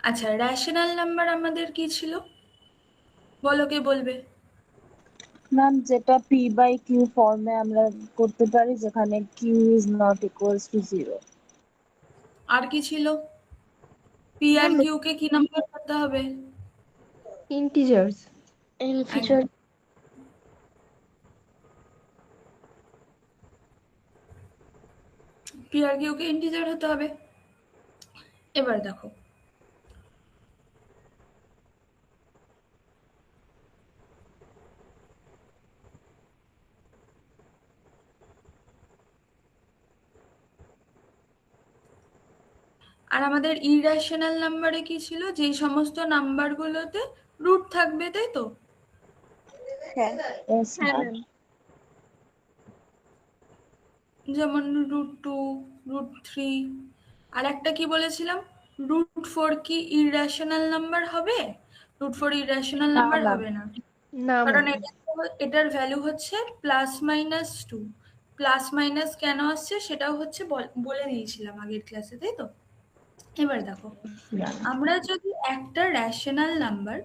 আচ্ছা, rational number আমাদের কি ছিল? বলো, কে বলবে? ম্যাম, যেটা পি বাই কিউ ফর্মে আমরা করতে পারি, যেখানে Q is not equals to 0। আর কি ছিল? পি আর কিউ কে কি নাম্বার করতে হবে? Integers. Integer. P R Q কে ইন্টিজার হতে হবে। এবার দেখো, আর আমাদের ইরেশনাল নাম্বারে কি ছিল? যেই সমস্ত নাম্বারগুলোতে রুট থাকবে, তাই তো? হ্যাঁ, yes, ma'am. যেমন √2, √3। আর একটা কি বলেছিলাম? √4 কি ইরেশনাল নাম্বার হবে? √4 ইরেশনাল না নাম্বার ম্যাম। হবে না, না কারণ ম্যাম। এটার ভ্যালু হচ্ছে +-2। প্লাস মাইনাস কেন আসছে সেটাও হচ্ছে বলে দিয়েছিলাম আগের ক্লাসে, তাই তো? এবার দেখো, আমরা যদি একটা রেশনাল নাম্বার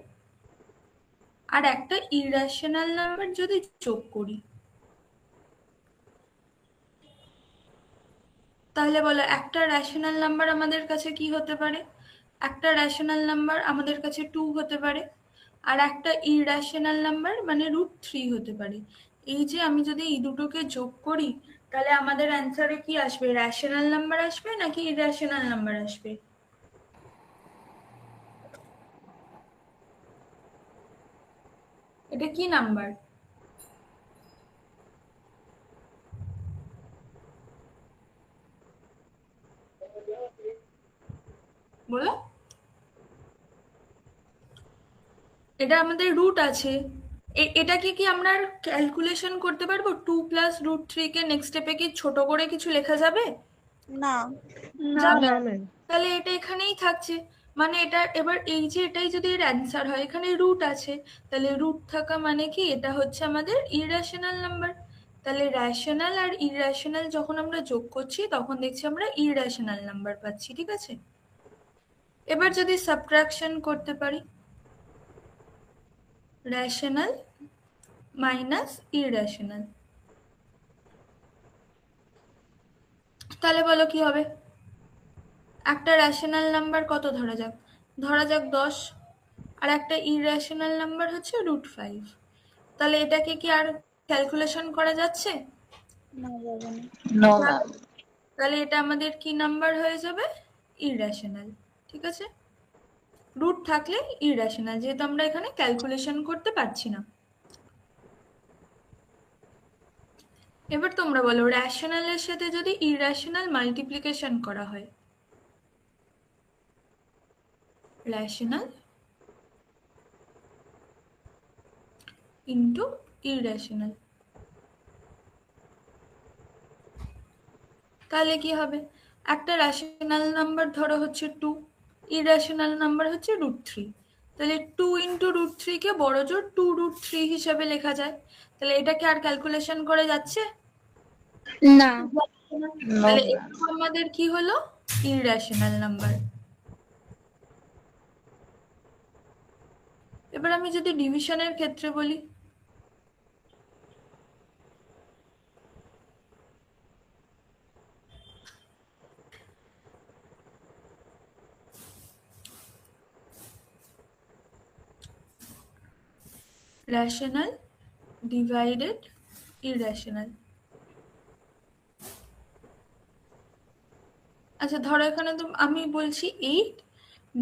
আর একটা ইরেশনাল নাম্বার যদি যোগ করি, তাহলে বলো একটা রেশনাল নাম্বার আমাদের কাছে কি হতে পারে? একটা রেশনাল নাম্বার আমাদের কাছে 2 হতে পারে, আর একটা ইরেশনাল নাম্বার মানে √3 হতে পারে। এই যে আমি যদি এই দুটোকে যোগ করি, তাহলে আমাদের অ্যান্সারে কি আসবে? রেশনাল নাম্বার আসবে নাকি ইরেশনাল নাম্বার আসবে? এটা কি নাম্বার? বলো। এটা আমাদের রুট আছে। এটাকে কি আমরা ক্যালকুলেশন করতে পারবো? 2 + √3 কে নেক্সট স্টেপে কি ছোট করে কিছু লেখা যাবে? না। না যাবে না না। ম্যাম। তাহলে এটা এখানেই থাকছে। মানে এটা এবার এই যে এটাই যদি এর অ্যান্সার হয়, এখানে রুট আছে, তাহলে রুট থাকা মানে কি এটা হচ্ছে আমাদের ইরেশনাল নাম্বার। তাহলে রেশনাল আর ইরেশনাল যখন আমরা যোগ করছি তখন দেখছি আমরা ইরেশনাল নাম্বার পাচ্ছি, ঠিক আছে? এবার যদি সাবট্রাকশন করতে পারি, রেশনাল মাইনাস ইরেশনাল, তাহলে বলো কি হবে? একটা রেশনাল নাম্বার কত ধরা যাক? ধরা যাক 10, আর একটা ইরেশনাল নাম্বার হচ্ছে √5। তাহলে এটাকে কি আর ক্যালকুলেশন করা যাচ্ছে? না, যাবে না। No ma'am. তাহলে এটা আমাদের কি নাম্বার হয়ে যাবে? ইরেশনাল, ঠিক আছে? রুট থাকলে ইরেশনাল, যেহেতু আমরা এখানে ক্যালকুলেশন করতে পারছি না। এবার তোমরা বলো, রেশনালের সাথে যদি ইরেশনাল মাল্টিপ্লিকেশন করা হয়, রেশনাল ইন্টু ইরেশনাল, তাহলে কি হবে? একটা রেশনাল নাম্বার ধরো হচ্ছে 2, ইরেশনাল নাম্বার হচ্ছে √3। তাহলে 2 ইন্টু √3 কে বড় জোর 2√3 হিসাবে লেখা যায়। তাহলে এটাকে আর ক্যালকুলেশন করে যাচ্ছে না। না। নো তাহলে ম্যাম। এটা আমাদের কি হলো? Irrational number. এবার আমি যদি ডিভিশনের ক্ষেত্রে বলি, রেশনাল ডিভাইডেড ইরেশনাল। আচ্ছা ধরো এখানে তো আমি বলছি 8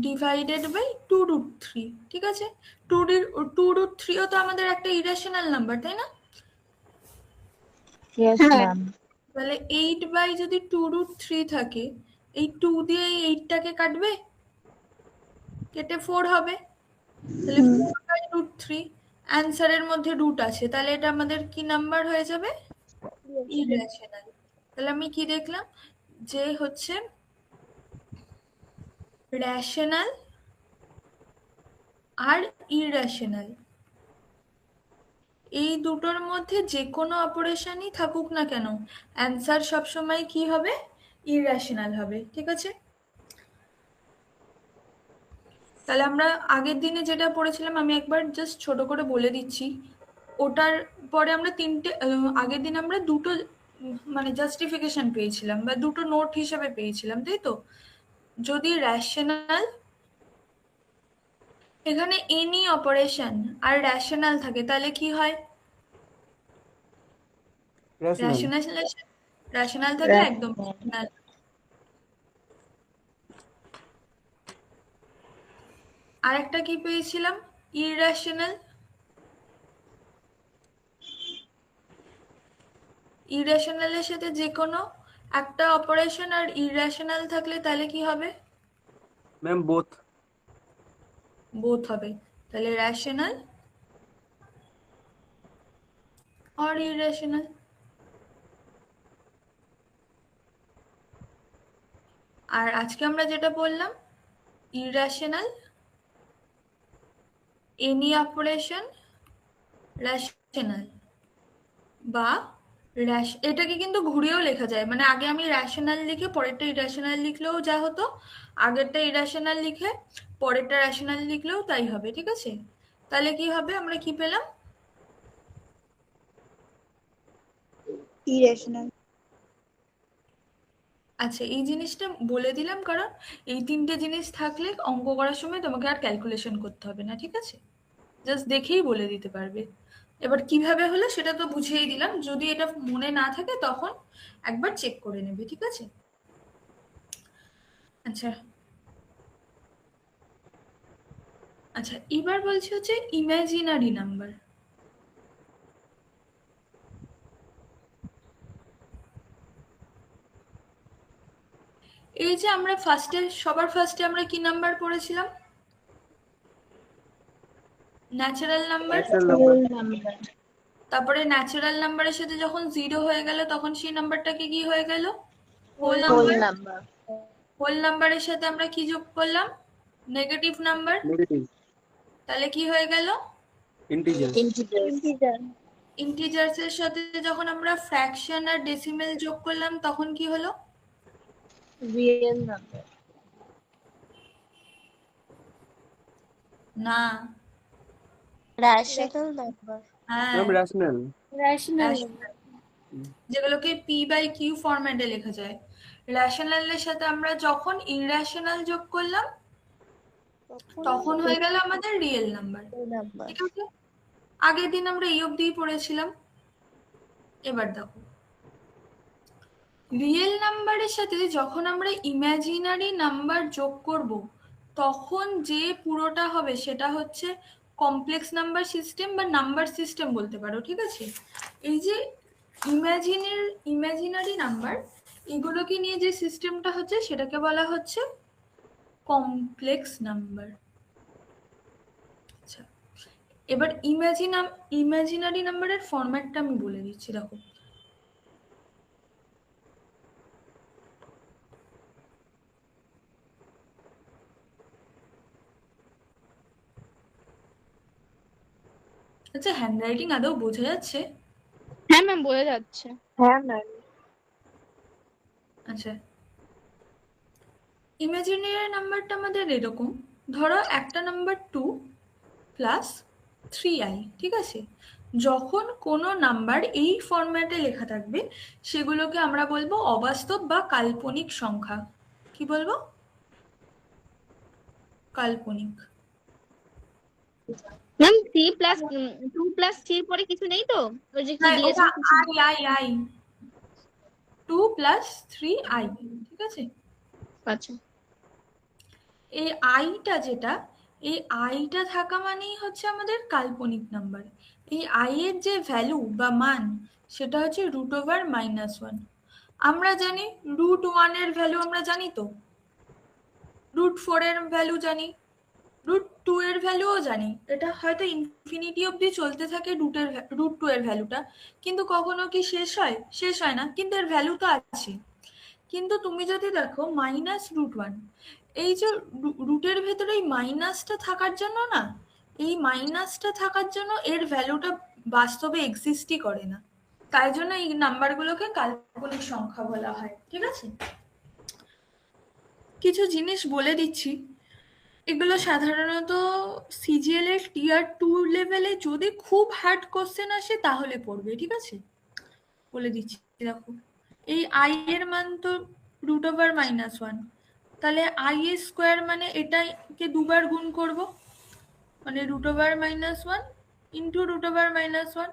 ডিভাইডেড বাই 2√3, ঠিক আছে? 2√3ও তো আমাদের একটা ইরেশনাল নাম্বার, তাই না? Yes ma'am. তাহলে 8 বাই যদি 2√3 থাকে, এই 2 দিয়ে এই 8টাকে কাটবে, কেটে 4 হবে। তাহলে 4/√3, অ্যান্সারের মধ্যে রুট আছে, তাহলে এটা আমাদের কি নাম্বার হয়ে যাবে? ইরেশনাল। তাহলে আমি কি দেখলাম? যে হচ্ছে রেশনাল আর ইরেশনাল এই দুটোর মধ্যে যে কোনো অপারেশনই থাকুক না কেন, অ্যান্সার সবসময় কি হবে? ইরেশনাল হবে, ঠিক আছে? তাহলে আমরা আগের দিনে যেটা পড়েছিলাম আমি একবার জাস্ট ছোট করে বলে দিচ্ছি। ওটার পরে আমরা আগের দিন আমরা দুটো মানে জাস্টিফিকেশন পেয়েছিলাম বা দুটো নোট হিসেবে পেয়েছিলাম, তাই তো? যদি র্যাশনাল, এখানে এনি অপারেশন আর র্যাশনাল থাকে তাহলে কি হয়? rational, র্যাশনাল থাকলে একদম rational। আর একটা কি পেয়েছিলাম? ইররেশনাল। ইররেশনালের সাথে যে কোনো একটা অপারেশন আর ইররেশনাল থাকলে তাহলে কি হবে? ma'am, both. বোথ হবে। তাহলে র্যাশনাল আর ইররেশনাল। আর আজকে আমরা যেটা বললাম, ইররেশনাল, এনি অপারেশন, র্যাশনাল বা এটাকে কিন্তু ঘুরিয়েও লেখা যায়, মানে আগে আমি র্যাশনাল লিখে পরেরটা ইরেশনাল লিখলেও যা হতো, আগেরটা ইরেশনাল লিখে পরেরটা র্যাশনাল লিখলেও তাই হবে, ঠিক আছে? তাহলে কি হবে, আমরা কি পেলাম? ইরেশনাল। আচ্ছা, এই জিনিসটা বলে দিলাম কারণ এই তিনটে জিনিস থাকলে অঙ্ক করার সময় তোমাকে আর ক্যালকুলেশন করতে হবে না, ঠিক আছে? জাস্ট দেখেই বলে দিতে পারবে। এবার কিভাবে হলো সেটা তো বুঝিয়েই দিলাম, যদি এটা মনে না থাকে তখন একবার চেক করে নেবে, ঠিক আছে? আচ্ছা আচ্ছা, এবার বলছি হচ্ছে ইমাজিনারি নাম্বার। এই যে আমরা সবার ফার্স্টে আমরা কি নাম্বার পড়েছিলাম? Natural number. তারপরে ন্যাচারাল নাম্বারের সাথে যখন 0 হয়ে গেল তখন সেই নাম্বারটাকে কি হয়ে গেল? Whole number. হোল নাম্বারের সাথে আমরা কি যোগ করলাম? Negative number. Negative. তাহলে কি হয়ে গেল? Integer. ইন্টিজার্স এর সাথে যখন আমরা ফ্র্যাকশন আর ডেসিমেল যোগ করলাম তখন কি হলো? Real number. না, র্যাশনাল নাম্বার। হ্যাঁ, Ma'am, rational. র্যাশনাল। যেগুলোকে p/q ফরম্যাটে লেখা যায়। র্যাশনালের সাথে আমরা যখন ইররেশনাল যোগ করলাম তখন হয়ে গেল আমাদের রিয়েল নাম্বার, ঠিক আছে? আগের দিন আমরা এই অবধি পড়েছিলাম। এবার দেখো, রিয়েল নাম্বারের সাথে যখন আমরা ইমাজিনারি নাম্বার যোগ করব তখন যে পুরোটা হবে সেটা হচ্ছে কমপ্লেক্স নাম্বার সিস্টেম বা নাম্বার সিস্টেম বলতে পারো, ঠিক আছে? এই যে ইমাজিনারি নাম্বার, এগুলোকে নিয়ে যে সিস্টেমটা হচ্ছে সেটাকে বলা হচ্ছে কমপ্লেক্স নাম্বার। আচ্ছা, এবার ইমাজিনারি নাম্বারের ফরম্যাটটা আমি বলে দিচ্ছি, দেখো। আচ্ছা, হ্যান্ডরাইটিং আদৌ বোঝা যাচ্ছে? হ্যাঁ ম্যাম, বোঝা যাচ্ছে। হ্যাঁ ম্যাম। আচ্ছা, ইমাজিনারি নাম্বারটা আমাদের এরকম, ধরো একটা নাম্বার 2 প্লাস 3i, ঠিক আছে? যখন কোনো নাম্বার এই ফরম্যাটে লেখা থাকবে সেগুলোকে আমরা বলবো অবাস্তব বা কাল্পনিক সংখ্যা। কি বলবো? কাল্পনিক। ম্যাম 3 প্লাস 2 প্লাস 3 পরে কিছু নেই তো? ওই যে কি হ্যাঁ, দিয়েছেন? ওটা i 2 প্লাস 3i, ঠিক আছে? আচ্ছা। এই আইটা যেটা, এই আইটা থাকা মানেই হচ্ছে আমাদের কাল্পনিক নাম্বার। এই আই এর যে ভ্যালু বা মান সেটা হচ্ছে √/-1। আমরা জানি √1 এর ভ্যালু আমরা জানি তো, √4 এর ভ্যালু জানি, √2 এর ভ্যালুও জানি। এটা হয়তো ইনফিনিটি অবধি চলতে থাকে √2 এর ভ্যালুটা, কিন্তু কখনো কি শেষ হয়? শেষ হয় না, কিন্তু এর ভ্যালু তো আছে। কিন্তু তুমি যদি দেখো -√1, এই যে রুটের ভেতরে এই মাইনাসটা থাকার জন্য না, এই মাইনাসটা থাকার জন্য এর ভ্যালুটা বাস্তবে এক্সিস্টই করে না। তাই জন্য এই নাম্বারগুলোকে কাল্পনিক সংখ্যা বলা হয়, ঠিক আছে? কিছু জিনিস বলে দিচ্ছি। এগুলো সাধারণত সিজিএল এর টিয়ার 2 লেভেলে যদি খুব হার্ড কোশ্চেন আসে তাহলে পড়বে, ঠিক আছে? বলে দিচ্ছি, দেখো এই আই এর মান তো √(-1), তাহলে আই এর স্কোয়ার মানে এটাকে দুবার গুণ করব, মানে √(-1) ইন্টু √(-1),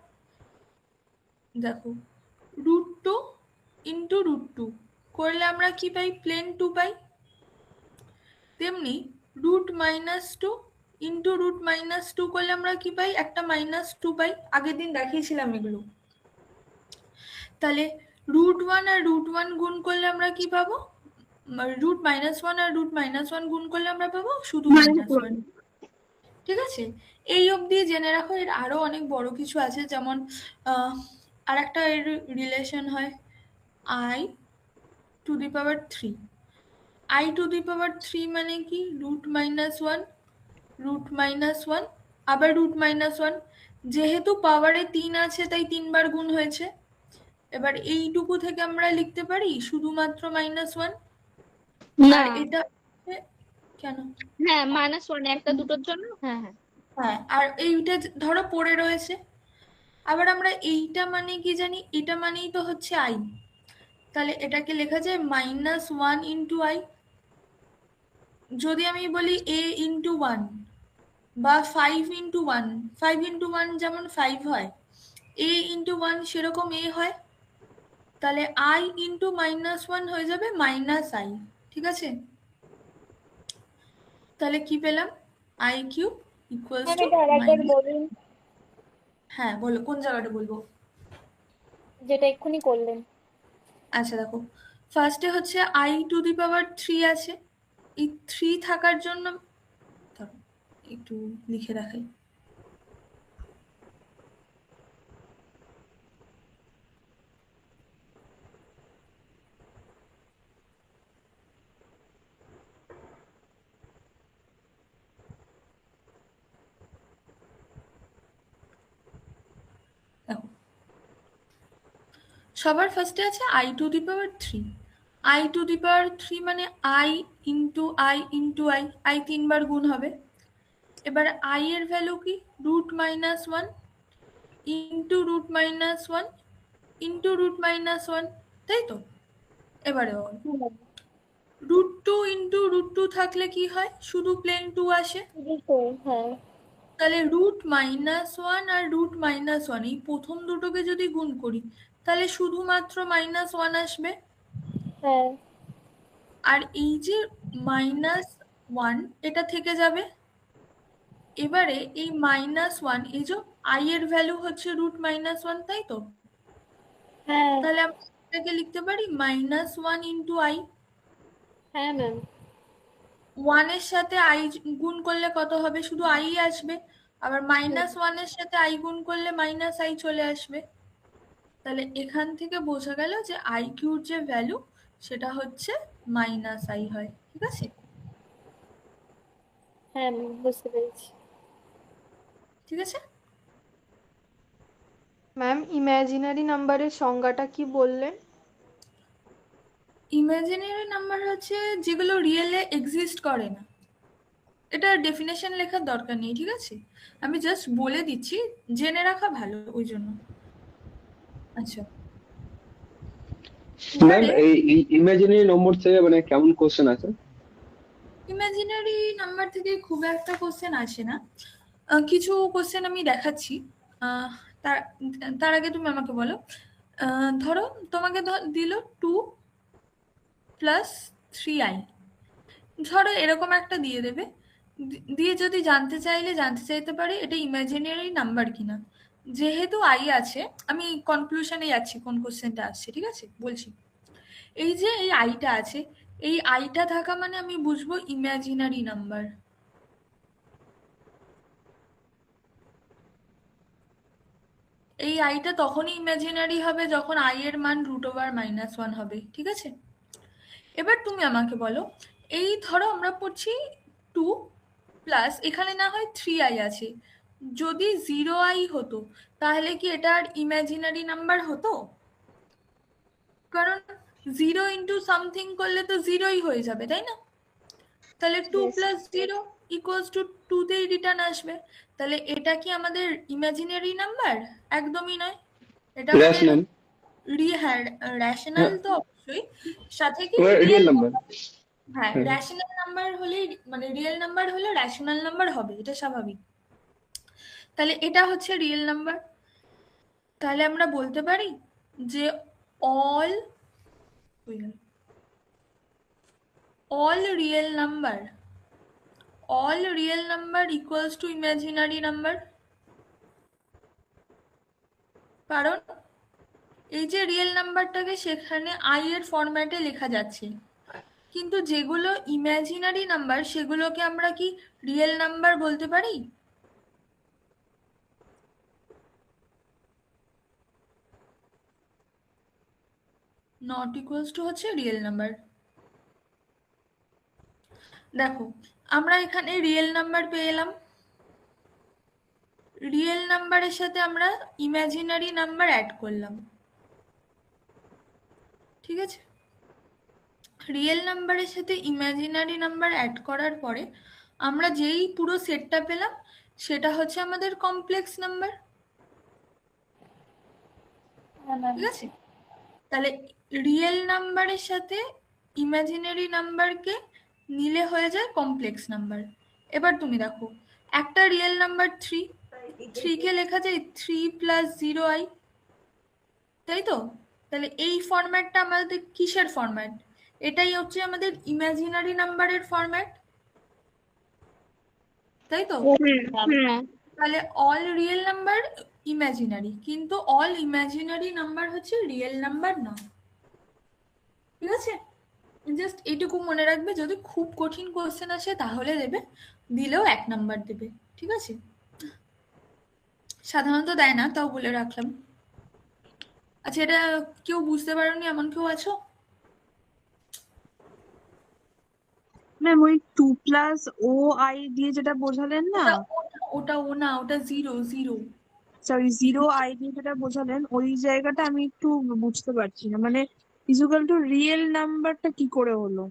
দেখো √2 ইন্টু √2 করলে আমরা কি পাই? প্লেন 2 পাই। তেমনি √-2 ইন্টু √-2 করলে আমরা কি পাই? একটা -2 পাই। আগের দিন দেখিয়েছিলাম এগুলো। তাহলে √1 আর √1 গুণ করলে আমরা কি পাবো? √-1 আর √-1 গুণ করলে আমরা পাবো শুধু -1, ঠিক আছে? এই অবধি জেনে রাখো। এর আরো অনেক বড় কিছু আছে, যেমন আর একটা এর রিলেশন হয় i⁻3। i⁻3 মানে কি? √-1, √-1, আবার √-1। যেহেতু পাওয়ারে 3 আছে তাই 3 বার গুণ হয়েছে। এবার এইটুকু থেকে আমরা লিখতে পারি শুধুমাত্র -1, না, আর এটা কেন? হ্যাঁ -1 একটা দুটোর জন্য, হ্যাঁ হ্যাঁ। হ্যাঁ, আর এইটা ধরো পড়ে রয়েছে। আবার আমরা এইটা মানে কি জানি? এটা মানেই তো হচ্ছে i, তাহলে এটাকে লেখা যায় -1 ইন্টু i। যদি আমি বলি a ইন্টু 1 বা 5 ইন্টু 1, 5 ইন্টু 1 যেমন 5 হয়, a ইন্টু 1 সেরকম a হয়, তাহলে i ইন্টু -1 হয়ে যাবে -i, ঠিক আছে? তাহলে কি পেলাম? i³ ইকুয়ালস টু বলুন হ্যাঁ বলো, কোন জায়গাটা বলবো? যেটা এক্ষুনি করলেন। আচ্ছা দেখো, ফার্স্টে হচ্ছে i⁻3 আছে। এই 3 থাকার জন্য ধরো একটু লিখে রাখাই। দেখো সবার ফার্স্টে আছে i⁻3। i⁻3 মানে i into i into i, i 3 বার গুণ হবে। এবার i এর ভ্যালু কি? √-1 ইন্টু √-1 ইন্টু √-1, তাই তো? এবারে √2 ইন্টু √2 থাকলে কি হয়? শুধু প্লেন 2 আসে। হ্যাঁ তাহলে √-1 আর √-1 এই প্রথম দুটোকে যদি গুণ করি তাহলে শুধুমাত্র -1 আসবে। হ্যাঁ আর এই যে -1 এটা থেকে যাবে। এবারে এই -1, এই যে i এর ভ্যালু হচ্ছে √-1, তাই তো? হ্যাঁ তাহলে আমরা এটাকে লিখতে পারি -1 ইন্টু i। হ্যাঁ ম্যাম। 1 এর সাথে i গুণ করলে কত হবে? শুধু i আসবে। আবার -1 এর সাথে i গুণ করলে -i চলে আসবে। তাহলে এখান থেকে বোঝা গেল যে i³ যে ভ্যালু সেটা হচ্ছে -i হয়, ঠিক আছে? হ্যাঁ ম্যাম, বুঝতে পেরেছি। ঠিক আছে। ম্যাম ইমাজিনারি নাম্বারের সংজ্ঞাটা কি বললেন? ইমাজিনারি নাম্বার হচ্ছে যেগুলো রিয়েলে এক্সিস্ট করে না। এটা ডেফিনেশন লেখার দরকার নেই, ঠিক আছে? আমি জাস্ট বলে দিচ্ছি, জেনে রাখা ভালো ওই জন্য। আচ্ছা, ম্যাম এই ইমাজিনারি নম্বর থেকে মানে কেমন কোশ্চেন আছে? ইমাজিনারি নাম্বার থেকে খুব একটা কোশ্চেন আসে না। কিছু কোশ্চেন আমি দেখাচ্ছি। আহ, তার তার আগে তুমি আমাকে বলো। ধরো তোমাকে দিল 2 + 3i, ধরো এরকম একটা দিয়ে দেবে। দিয়ে যদি জানতে চাইতে পারে এটা ইমাজিনারি নাম্বার কিনা। যেহেতু i আছে, আমি কনক্লুশনে যাচ্ছি কোন কোশ্চেনটা আসছে, ঠিক আছে? বলছি, এই যে এই আইটা আছে, এই আইটা থাকা মানে আমি বুঝবো ইমাজিনারি নাম্বার। এই আইটা তখনই ইমাজিনারি হবে যখন i এর মান √(-1) হবে, ঠিক আছে? এবার তুমি আমাকে বলো, এই ধরো আমরা পড়ছি 2 প্লাস এখানে না হয় 3i আছে, যদি 0i হতো তাহলে কি এটা আর ইমাজিনারি নাম্বার হতো? কারণ 0 ইন্টু সামথিং করলে তো 0ই হয়ে যাবে, তাই না? তাহলে 2 Yes. প্লাস 0 ইকুয়ালস টু 2 তেই রিটার্ন আসবে। তাহলে এটা কি আমাদের ইমাজিনারি নাম্বার? একদমই নয়, এটা আমাদের রেশনাল হ্যাঁ রেশনাল তো অবশ্যই, সাথে কি রিয়েল রিয়েল নাম্বার। হ্যাঁ হুম। রেশনাল নাম্বার হলেই মানে রিয়েল নাম্বার হলে রেশনাল নাম্বার হবে, এটা স্বাভাবিক। তাহলে এটা হচ্ছে রিয়েল নাম্বার। তাহলে আমরা বলতে পারি যে all real number equals to imaginary number. কারণ এই যে রিয়েল নাম্বারটাকে সেখানে আই এর ফরম্যাটে লেখা যাচ্ছে, কিন্তু যেগুলো ইমাজিনারি নাম্বার সেগুলোকে আমরা কি রিয়েল নাম্বার বলতে পারি? নট ইকুয়ালস টু হচ্ছে রিয়েল নাম্বার। দেখো আমরা এখানে রিয়েল নাম্বার পেয়ে এলাম, রিয়েল নাম্বারের সাথে আমরা ইমাজিনারি নাম্বার অ্যাড করলাম, ঠিক আছে? রিয়েল নাম্বারের সাথে ইমাজিনারি নাম্বার অ্যাড করার পরে আমরা যেই পুরো সেটটা পেলাম সেটা হচ্ছে আমাদের কমপ্লেক্স নাম্বার, হ্যাঁ ম্যাম। ঠিক আছে? তাহলে রিয়েল নাম্বারের সাথে ইমাজিনারি নাম্বারকে নিলে হয়ে যায় কমপ্লেক্স নাম্বার। এবার তুমি দেখো একটা রিয়েল নাম্বার 3 কে লেখা যায় 3 প্লাস 0i, তাই তো? তাহলে এই ফরম্যাটটা আমাদের কিসের ফরম্যাট? এটাই হচ্ছে আমাদের ইমাজিনারি নাম্বারের ফরম্যাট, তাই তো? তাহলে অল রিয়েল নাম্বার ইমাজিনারি, কিন্তু অল ইমাজিনারি নাম্বার হচ্ছে রিয়েল নাম্বার না, ঠিক আছে? জাস্ট এইটুকু মনে রাখবে, যদি খুব কঠিন কোশ্চেন আসে তাহলে দেবে, দিলেও 1 নাম্বার দেবে, ঠিক আছে? সাধারণত দেয় না, তাও বলে রাখলাম। আচ্ছা, এটা কেউ বুঝতে পারোনি এমন কেউ আছো? ম্যাম ওই 2 প্লাস ও আই দিয়ে যেটা বোঝালেন না, ওটা জিরো। সরি 0i দিয়ে যেটা বোঝালেন, ওই জায়গাটা আমি একটু বুঝতে পারছি না, মানে ইকুয়াল টু রিয়েল নাম্বারটা কি করে হলো?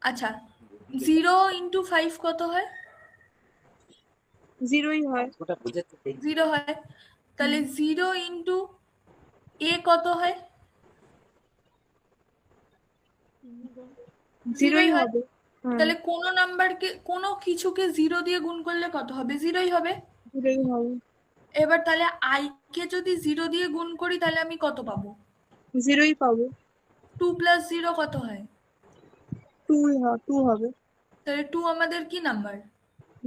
আচ্ছা, 0 ইন্টু 5 কত হয়? 0ই হয়। 0 হয়। তাহলে 0 ইন্টু এ কত হয়? 0ই হবে। তাহলে কোনো নাম্বারকে কোনো কিছুকে 0 দিয়ে গুণ করলে কত হবে? 0ই হবে। 0ই হবে। এবার তাহলে আই কে যদি 0 দিয়ে গুণ করি তাহলে আমি কত পাবো? 0ই পাবো। 2 প্লাস 0 কত হয়? 2 হবে। তাহলে 2 আমাদের কি নাম্বার?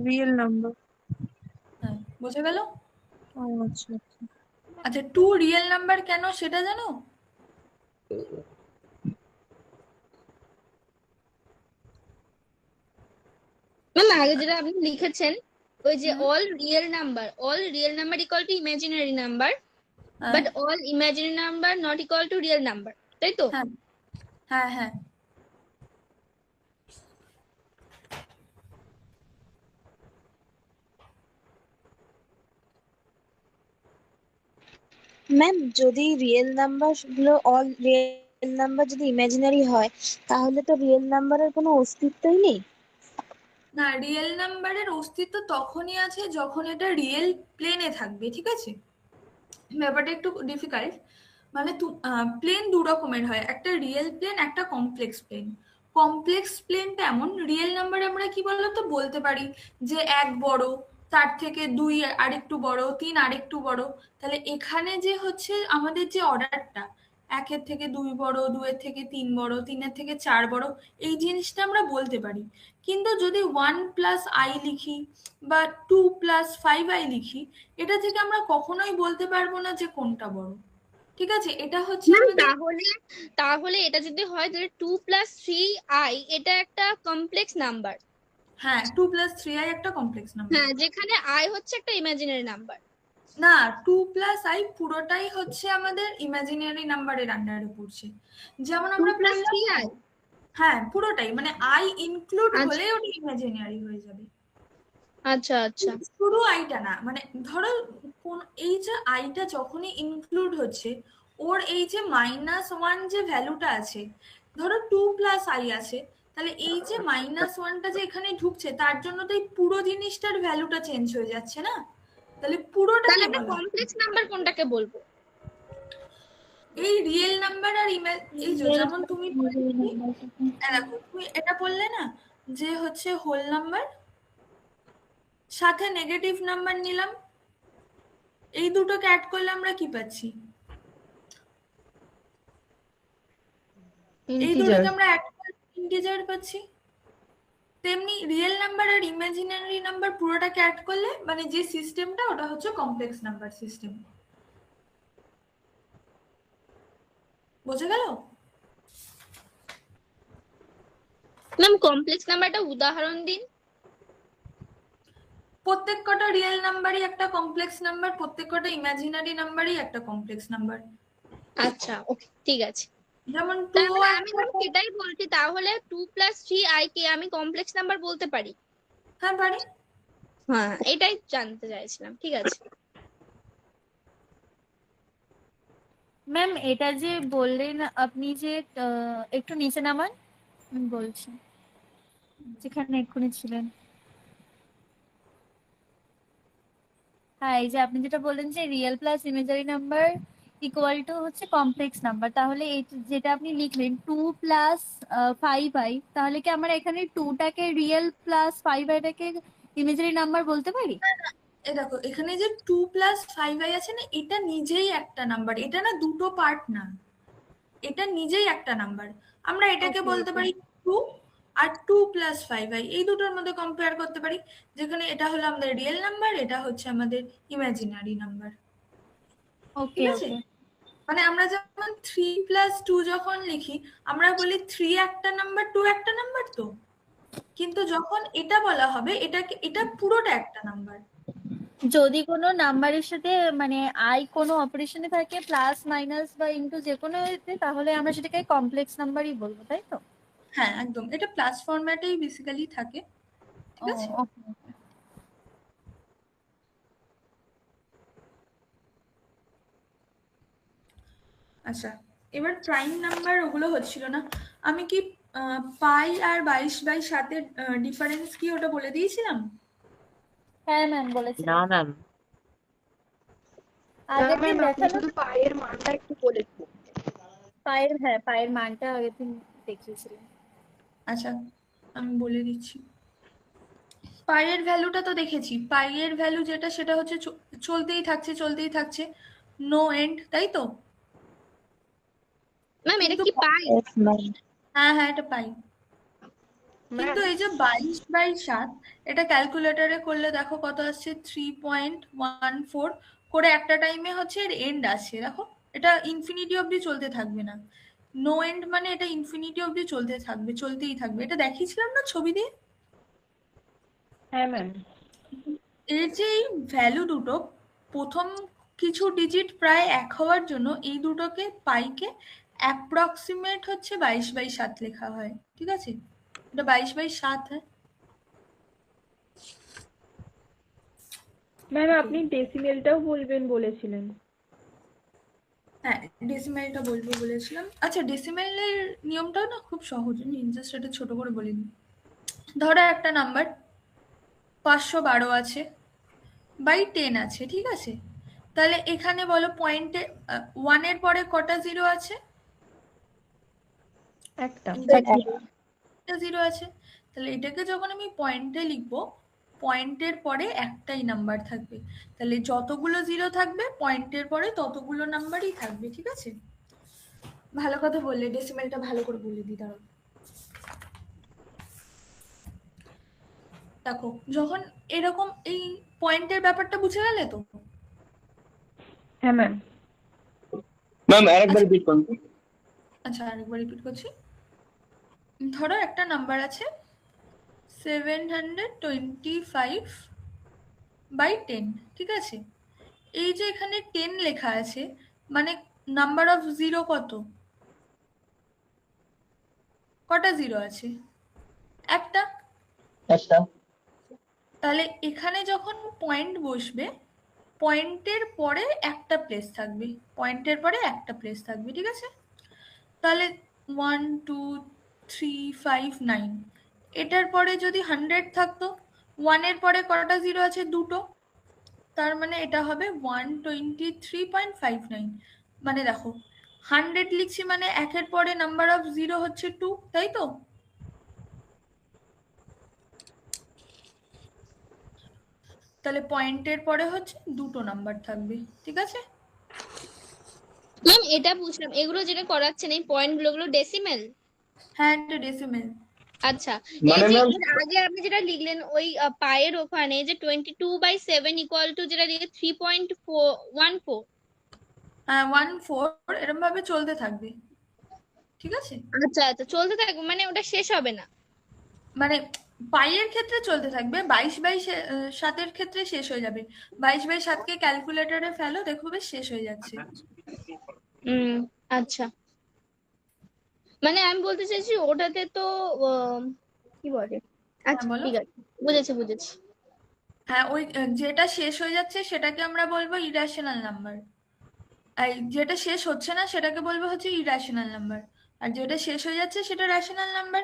Real number. হ্যাঁ, বোঝা গেল? আচ্ছা আচ্ছা। আচ্ছা, 2 রিয়েল নাম্বার কেন সেটা জানো? ম্যাম আগে যেটা আপনি লিখেছেন ওই যে all real number equal to imaginary number, but all imaginary number not equal to real number, তাই তো? হ্যাঁ হ্যাঁ হ্যাঁ। ম্যাম যদি রিয়েল নাম্বার গুলো অল রিয়েল নাম্বার যদি ইমাজিনারি হয় তাহলে তো রিয়েল নাম্বারের কোনো অস্তিত্বই নেই। না, রিয়েল নাম্বারের অস্তিত্ব তখনই আছে যখন এটা রিয়েল প্লেনে থাকবে, ঠিক আছে? ব্যাপারটা একটু ডিফিকাল্ট, মানে প্লেন দু রকমের হয়, একটা রিয়েল প্লেন, একটা কমপ্লেক্স প্লেন। কমপ্লেক্স প্লেনটা এমন, রিয়েল নাম্বারে আমরা কি বলতো বলতে পারি যে 1 বড়, তার থেকে 2 আরেকটু বড়, 3 আরেকটু বড়। তাহলে এখানে যে হচ্ছে আমাদের যে অর্ডারটা 1-এর থেকে 2 বড়, 2-এর থেকে 3 বড়, 3-এর থেকে 4 বড়, এই জিনিসটা আমরা বলতে পারি। কিন্তু যদি 1 প্লাস আই লিখি বা 2 প্লাস 5i লিখি, এটা থেকে আমরা কখনোই বলতে পারবো না যে কোনটা বড়, ঠিক আছে? এটা হচ্ছে আমাদের তাহলে এটা যদি হয় তাহলে 2 প্লাস 3i এটা একটা কমপ্লেক্স নাম্বার। হ্যাঁ, 2 প্লাস 3i একটা কমপ্লেক্স নাম্বার। হ্যাঁ, যেখানে i হচ্ছে একটা ইমাজিনারি নাম্বার। না, 2 প্লাস i পুরোটাই হচ্ছে আমাদের ইমাজিনারি নাম্বারের আন্ডারে পড়ছে, যেমন আমরা 2 প্লাস বললাম। 3i হ্যাঁ, পুরোটাই, মানে i ইনক্লুড হলে ওটা ইমাজিনারি হয়ে যাবে। আচ্ছা আচ্ছা। শুধু আইটা না, মানে ধরো কোন এই যে আইটা যখনই ইনক্লুড হচ্ছে, ওর এই যে -1 যে ভ্যালুটা আছে, ধরো 2 প্লাস আই আছে, তাহলে এই যে -1টা যে এখানে ঢুকছে তার জন্য তো এই পুরো জিনিসটার ভ্যালুটা চেঞ্জ হয়ে যাচ্ছে না, তাহলে পুরোটাকে তাহলে আমরা বলা হয়। কমপ্লেক্স নাম্বার কোনটাকে বলবো? এই রিয়েল নাম্বার আর এই যে যেমন তুমি দেখো তুমি এটা বললে না যে হচ্ছে হোল নাম্বার সাথে নেগেটিভ নাম্বার নিলাম, এই দুটোকে অ্যাড করলে আমরা কি পাচ্ছি? এই দুটোকে আমরা অ্যাড করলে ইন্টিজার পাচ্ছি। তেমনি রিয়েল নাম্বার আর ইমাজিনারি নাম্বার পুরোটাকে অ্যাড করলে মানে যে সিস্টেমটা ওটা হচ্ছে কমপ্লেক্স নাম্বার সিস্টেম। বোঝা গেল? ম্যাম কমপ্লেক্স নাম্বারটা উদাহরণ দিন। প্রত্যেক কটা রিয়েল নাম্বারই একটা কমপ্লেক্স নাম্বার, প্রত্যেক কটা ইমাজিনারি নাম্বারই একটা কমপ্লেক্স নাম্বার। আচ্ছা ওকে ঠিক আছে। যেমন তার 2 মানে আমি ম্যাম সেটাই বলছি, তাহলে 2 + 3i কে আমি কমপ্লেক্স নাম্বার বলতে পারি? হ্যাঁ পারি। হ্যাঁ এটাই জানতে চাইছিলাম, ঠিক আছে। ম্যাম এটা যে বললেন আপনি যে একটু নিচে নামান, আমি বলছি যেখানে এক্ষুনি ছিলেন। হ্যাঁ এই যে আপনি যেটা বললেন যে real plus imagery number equal to হচ্ছে কমপ্লেক্স নাম্বার, তাহলে এই যেটা আপনি লিখলেন 2 + 5i, তাহলে কি আমরা এখানে 2টাকে রিয়েল প্লাস 5iটাকে ইমেজারি নাম্বার বলতে পারি? এই দেখো এখানে যে 2 + 5i আছে না, এটা নিজেই একটা নাম্বার, এটা না দুটো পার্ট না, এটা নিজেই একটা নাম্বার। আমরা এটাকে বলতে পারি 2 আর 2 + 5i, এই দুটোর মধ্যে কম্পেয়ার করতে পারি, যেখানে এটা হলো আমাদের রিয়েল নাম্বার, এটা হচ্ছে আমাদের ইমাজিনারি নাম্বার। ওকে ঠিক আছে? মানে আমরা যখন 3 + 2 যখন লিখি আমরা বলি 3 একটা নাম্বার 2 একটা নাম্বার, তো কিন্তু যখন এটা বলা হবে এটা পুরোটা একটা নাম্বার। যদি কোনো নাম্বারের সাথে মানে আই কোনো অপারেশনে থাকে প্লাস মাইনাস বা ইনটু যে কোনো এতে, তাহলে আমরা সেটাকে কমপ্লেক্স নাম্বারই বলবো, তাই তো? হ্যাঁ একদম, এটা প্লাস ফরম্যাটেই বেসিক্যালি থাকে। ঠিক আছে? আচ্ছা এবার প্রাইম নাম্বার ওগুলো হচ্ছিল না, আমি কি পাই আর 22/7 এর ডিফারেন্স কি ওটা বলে দিয়েছিলাম? হ্যাঁ ম্যাম বলেছি। না ম্যাম, আগের দিন দেখানো শুধু পায়ের মানটা একটু বলে দিন। পায়ের মানটা আগের দিন দেখিয়েছিলেন। আচ্ছা আমি বলে দিচ্ছি। পাইয়ের ভ্যালুটা তো দেখেছি, পাইয়ের ভ্যালু যেটা সেটা হচ্ছে চলতেই থাকছে নো এন্ড, তাই তো? ম্যাম এটা কি পাই? হ্যাঁ হ্যাঁ এটা পাই। কিন্তু এই যে 22/7 এটা ক্যালকুলেটরে করলে দেখো কত আসছে, 3.14 করে একটা টাইমে হচ্ছে এর এন্ড আছে, দেখো এটা ইনফিনিটি অবধি চলতে থাকবে না, নো এন্ড মানে এটা ইনফিনিটি অবধি চলতেই থাকবে, এটা দেখিয়েছিলাম না ছবি দিয়ে? হ্যাঁ ম্যাম। এর যে এই ভ্যালু দুটো প্রথম কিছু ডিজিট প্রায় 1 হওয়ার জন্য এই দুটোকে পাইকে অ্যাপ্রক্সিমেট হচ্ছে 22/7 লেখা হয়, ঠিক আছে? এটা 22/7 হয়। ম্যাম আপনি ডেসিমেলটাও বলবেন বলেছিলেন। হ্যাঁ ডেসিমেলটা বলবো বলেছিলাম। আচ্ছা ডেসিমেলের নিয়মটাও না খুব সহজ, আমি জাস্ট এটা ছোট করে বলিনি। ধরো একটা নাম্বার 512 আছে বাই 10 আছে, ঠিক আছে? তাহলে এখানে বলো পয়েন্টে 1 এর পরে কটা জিরো আছে? একটা। একটা জিরো আছে, তাহলে এটাকে যখন আমি পয়েন্টে লিখবো পয়েন্টের পরে একটাই নাম্বার থাকবে, তাহলে যতগুলো জিরো থাকবে পয়েন্টের পরে ততগুলো নাম্বারই থাকবে, ঠিক আছে? ভালো কথা বললে, ডেসিমেলটা ভালো করে বলে দিই দাঁড়াও। দেখো যখন এরকম এই পয়েন্টের ব্যাপারটা বুঝে গেলে তো? হ্যাঁ ম্যাম। ম্যাম আরেকবার রিপিট করুন। আচ্ছা আরেকবার রিপিট করছি। ধরো একটা নাম্বার আছে 725/10, ঠিক আছে? এই যে এখানে 10 লেখা আছে মানে নাম্বার অফ জিরো কটা জিরো আছে? একটা। তাহলে এখানে যখন পয়েন্ট বসবে পয়েন্টের পরে একটা প্লেস থাকবে, ঠিক আছে? তাহলে 1 2 0.359। এটার পরে যদি 100 থাকতো, 1 এর পরে কটা জিরো আছে? দুটো, তার মানে এটা হবে 123.59। মানে দেখো 100 লিখছি মানে একের পরে নাম্বার অফ জিরো হচ্ছে 2, তাই তো? তাহলে পয়েন্টের পরে হচ্ছে দুটো নাম্বার থাকবে, ঠিক আছে? ম্যাম এটা বুঝলাম, এগুলো যেটা করাচ্ছেন এই পয়েন্ট গুলো ডেসিমেল? হ্যাঁ, এটা ডেসিমেল। আচ্ছা, এই মানে যে ম্যাম এর আগে আপনি যেটা লিখলেন ওই পায়ের ওখানে যে 22/7 ইকুয়াল টু যেটা লিখে 3.14। হ্যাঁ, 1/4 এরকম ভাবে চলতে থাকবে, ঠিক আছে? আচ্ছা আচ্ছা, চলতে থাকবে মানে ওটা শেষ হবে না? মানে পাইয়ের ক্ষেত্রে চলতে থাকবে, 22/7 ক্ষেত্রে শেষ হয়ে যাবে। 22/7কে ক্যালকুলেটরে ফেলো, দেখবে শেষ হয়ে যাচ্ছে। আচ্ছা, মানে আমি বলতে চাইছি ওটাতে তো কি বলে, আচ্ছা বলো। ঠিক আছে, বুঝেছি বুঝেছি। হ্যাঁ, ওই যেটা শেষ হয়ে যাচ্ছে সেটাকে আমরা বলবো ইরেশনাল নাম্বার, আর যেটা শেষ হচ্ছে না সেটাকে বলবো হচ্ছে ইরেশনাল নাম্বার, আর যেটা শেষ হয়ে যাচ্ছে সেটা রেশনাল নাম্বার।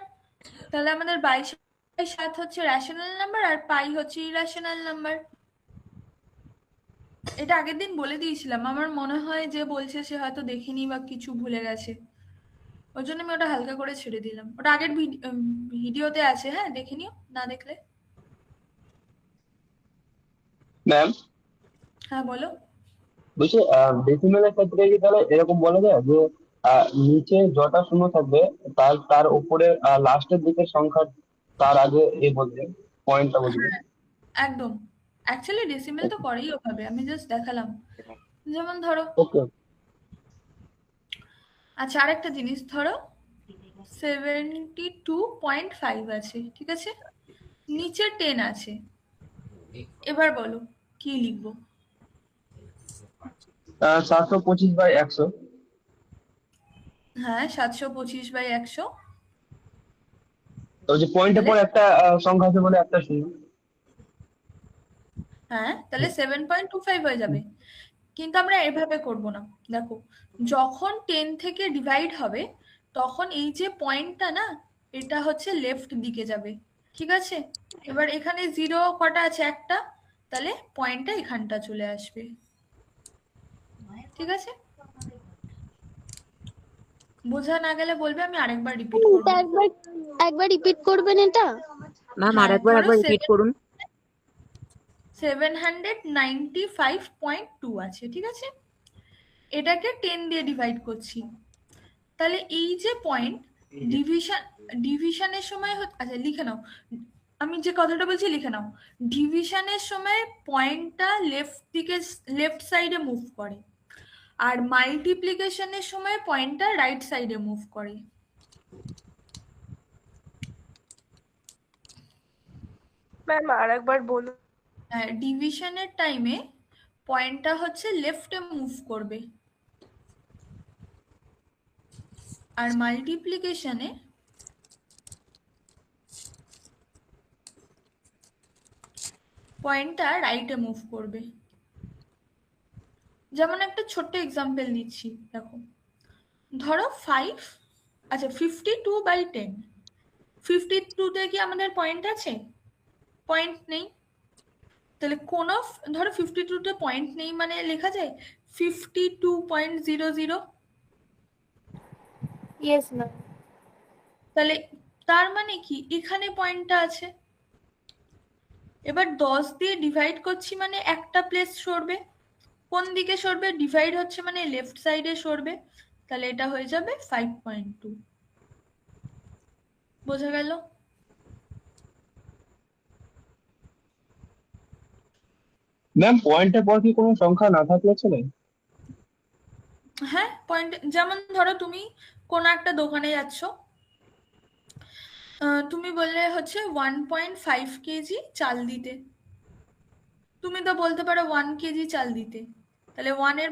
তাহলে আমাদের 22/7 হচ্ছে রেশনাল নাম্বার আর পাই হচ্ছে ইরেশনাল নাম্বার। এটা আগের দিন বলে দিয়েছিলাম, আমার মনে হয় যে বলছে সে হয়তো দেখেনি বা কিছু ভুলে গেছে, ওই জন্য আমি ওটা হালকা করে ছেড়ে দিলাম। ওটা আগের ভিডিওতে আছে, হ্যাঁ দেখে নিও না দেখলে। ম্যাম হ্যাঁ বলো। বলছি ডেসিমেলের ক্ষেত্রে কি তাহলে এরকম বলা যায় যে নিচে যটা শূন্য থাকবে তার তার উপরে লাস্টের দিকের সংখ্যা তার আগে এই বলবে পয়েন্টটা বলবে? একদম, অ্যাকচুয়ালি ডেসিমেল তো করেই ওভাবে, আমি জাস্ট দেখালাম। যেমন ধরো, ওকে। আচ্ছা আরেকটা জিনিস ধরো 72.5 আছে, ঠিক আছে? নিচে 10 আছে, এবার বলো কি লিখবো? 725/100। হ্যাঁ, 725/100। তো যে পয়েন্টের পর একটা সংখ্যা আছে বলে একটা শূন্য। হ্যাঁ, তাহলে 7.25 হয়ে যাবে। কিন্তু আমরা এভাবে করব না, দেখো যখন 10 থেকে ডিভাইড হবে তখন এই যে পয়েন্টটা না, এটা হচ্ছে লেফট দিকে যাবে, ঠিক আছে? এবার এখানে জিরো কটা আছে? একটা, তাহলে পয়েন্টটা এখানটা চলে আসবে, ঠিক আছে? বোঝা না গেলে বলবে, আমি আরেকবার রিপিট করব। একবার রিপিট করবেন এটা? ম্যাম হ্যাঁ, আরেকবার ধরো রিপিট করুন। 795.2 আছে, ঠিক আছে? এটাকে 10 দিয়ে ডিভাইড করছি, তাহলে এই যে পয়েন্ট ডিভিশনের সময় আচ্ছা লিখে নাও, আমি যে কথাটা বলছি লিখে নাও। ডিভিশনের সময় পয়েন্টটা লেফট সাইডে মুভ করে, আর মাল্টিপ্লিকেশনের সময় পয়েন্টটা রাইট সাইডে মুভ করে। ম্যাম আরেকবার বলুন। হ্যাঁ, ডিভিশনের টাইমে পয়েন্টটা হচ্ছে লেফটে মুভ করবে, আর মাল্টিপ্লিকেশনে পয়েন্টটা রাইটে মুভ করবে। যেমন একটা ছোট্ট এক্সাম্পল দিচ্ছি, দেখো ধরো 52/10। 52-তে কি আমাদের পয়েন্ট আছে? পয়েন্ট নেই। তাহলে ধরো 52-তে পয়েন্ট নেই মানে লেখা যায় 52.00। Yes ma'am. তাহলে তার মানে কি এখানে পয়েন্টটা আছে। এবার 10 দিয়ে ডিভাইড করছি মানে একটা প্লেস সরবে, কোন দিকে সরবে? ডিভাইড হচ্ছে মানে লেফট সাইডে সরবে, তাহলে এটা হয়ে যাবে 5.2। বোঝা গেল? ম্যাম পয়েন্টের পর কি কোনো সংখ্যা না থাকলে চলে? হ্যাঁ, পয়েন্ট, যেমন ধরো তুমি কোন একটা দোকানে যাচ্ছ, তুমি বললে হচ্ছে 1.5 কেজি চাল দিতে, তুমি তো বলতে পারো 1 কেজি চাল দিতে, তাহলে 1 এর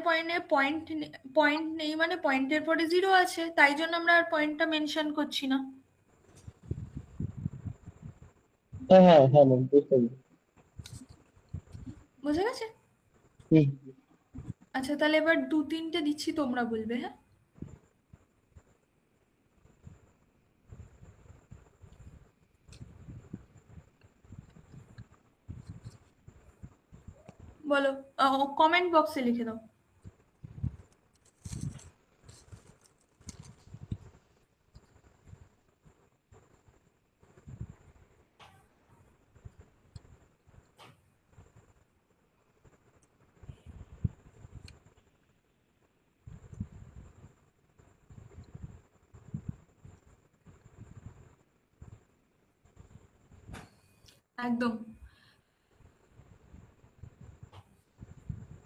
পয়েন্ট নেই মানে পয়েন্টের পরে জিরো আছে, তাই জন্য আমরা আর পয়েন্টটা মেনশন করছি না। হ্যাঁ হ্যাঁ হ্যাঁ ম্যাম, বুঝতে পেরেছি। বুঝে গেছে? হুম। আচ্ছা, তাহলে এবার 2-3টে দিচ্ছি, তোমরা বলবে। হ্যাঁ, বলো, কমেন্ট বক্সে লিখে দাও। একদম।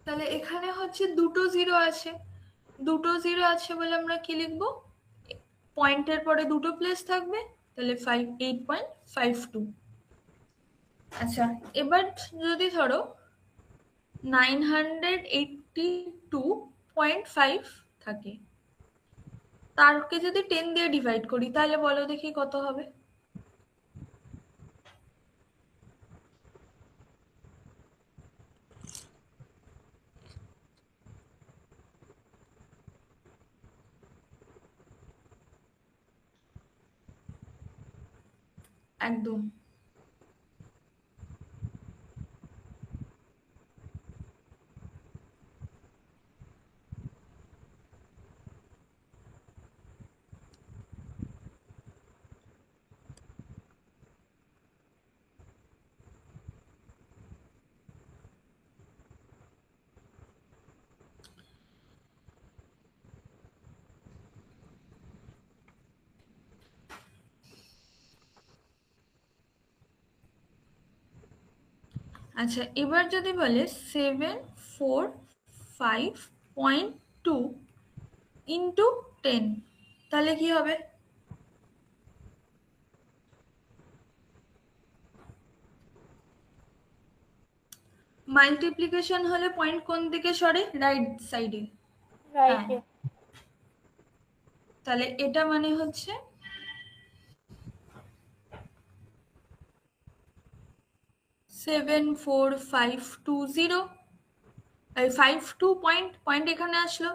তাহলে এখানে হচ্ছে দুটো জিরো আছে, দুটো জিরো আছে বলে আমরা কি লিখবো, পয়েন্টের পরে দুটো প্লেস থাকবে, তাহলে 8.52। আচ্ছা, এবার যদি ধরো 982.5 থাকে, তারকে যদি 10 দিয়ে ডিভাইড করি তাহলে বলো দেখি কত হবে। একদম। আচ্ছা, এবার যদি বলে 745.2 ইন্টু 10, তাহলে কি হবে? মাল্টিপ্লিকেশন হলে পয়েন্ট কোন দিকে সরে? রাইট সাইডে। রাইটে। তাহলে এটা মানে হচ্ছে 74520, 52 পয়েন্ট এখানে আসলো।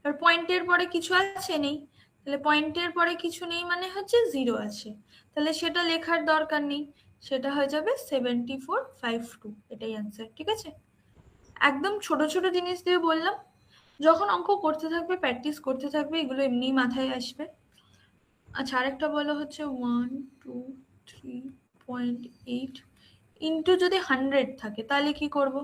আর পয়েন্টের পরে কিছু আছে নেই, তাহলে পয়েন্টের পরে কিছু নেই মানে হচ্ছে জিরো আছে, তাহলে সেটা লেখার দরকার নেই, সেটা হয়ে যাবে 7452, এটাই অ্যান্সার। ঠিক আছে, একদম ছোট ছোট জিনিস দিয়ে বললাম, যখন অঙ্ক করতে থাকবে প্র্যাকটিস করতে থাকবে এগুলো এমনি মাথায় আসবে। আচ্ছা, আরেকটা বলো হচ্ছে 123.8 ইন্টু যদি 100 থাকে তাহলে কি করব?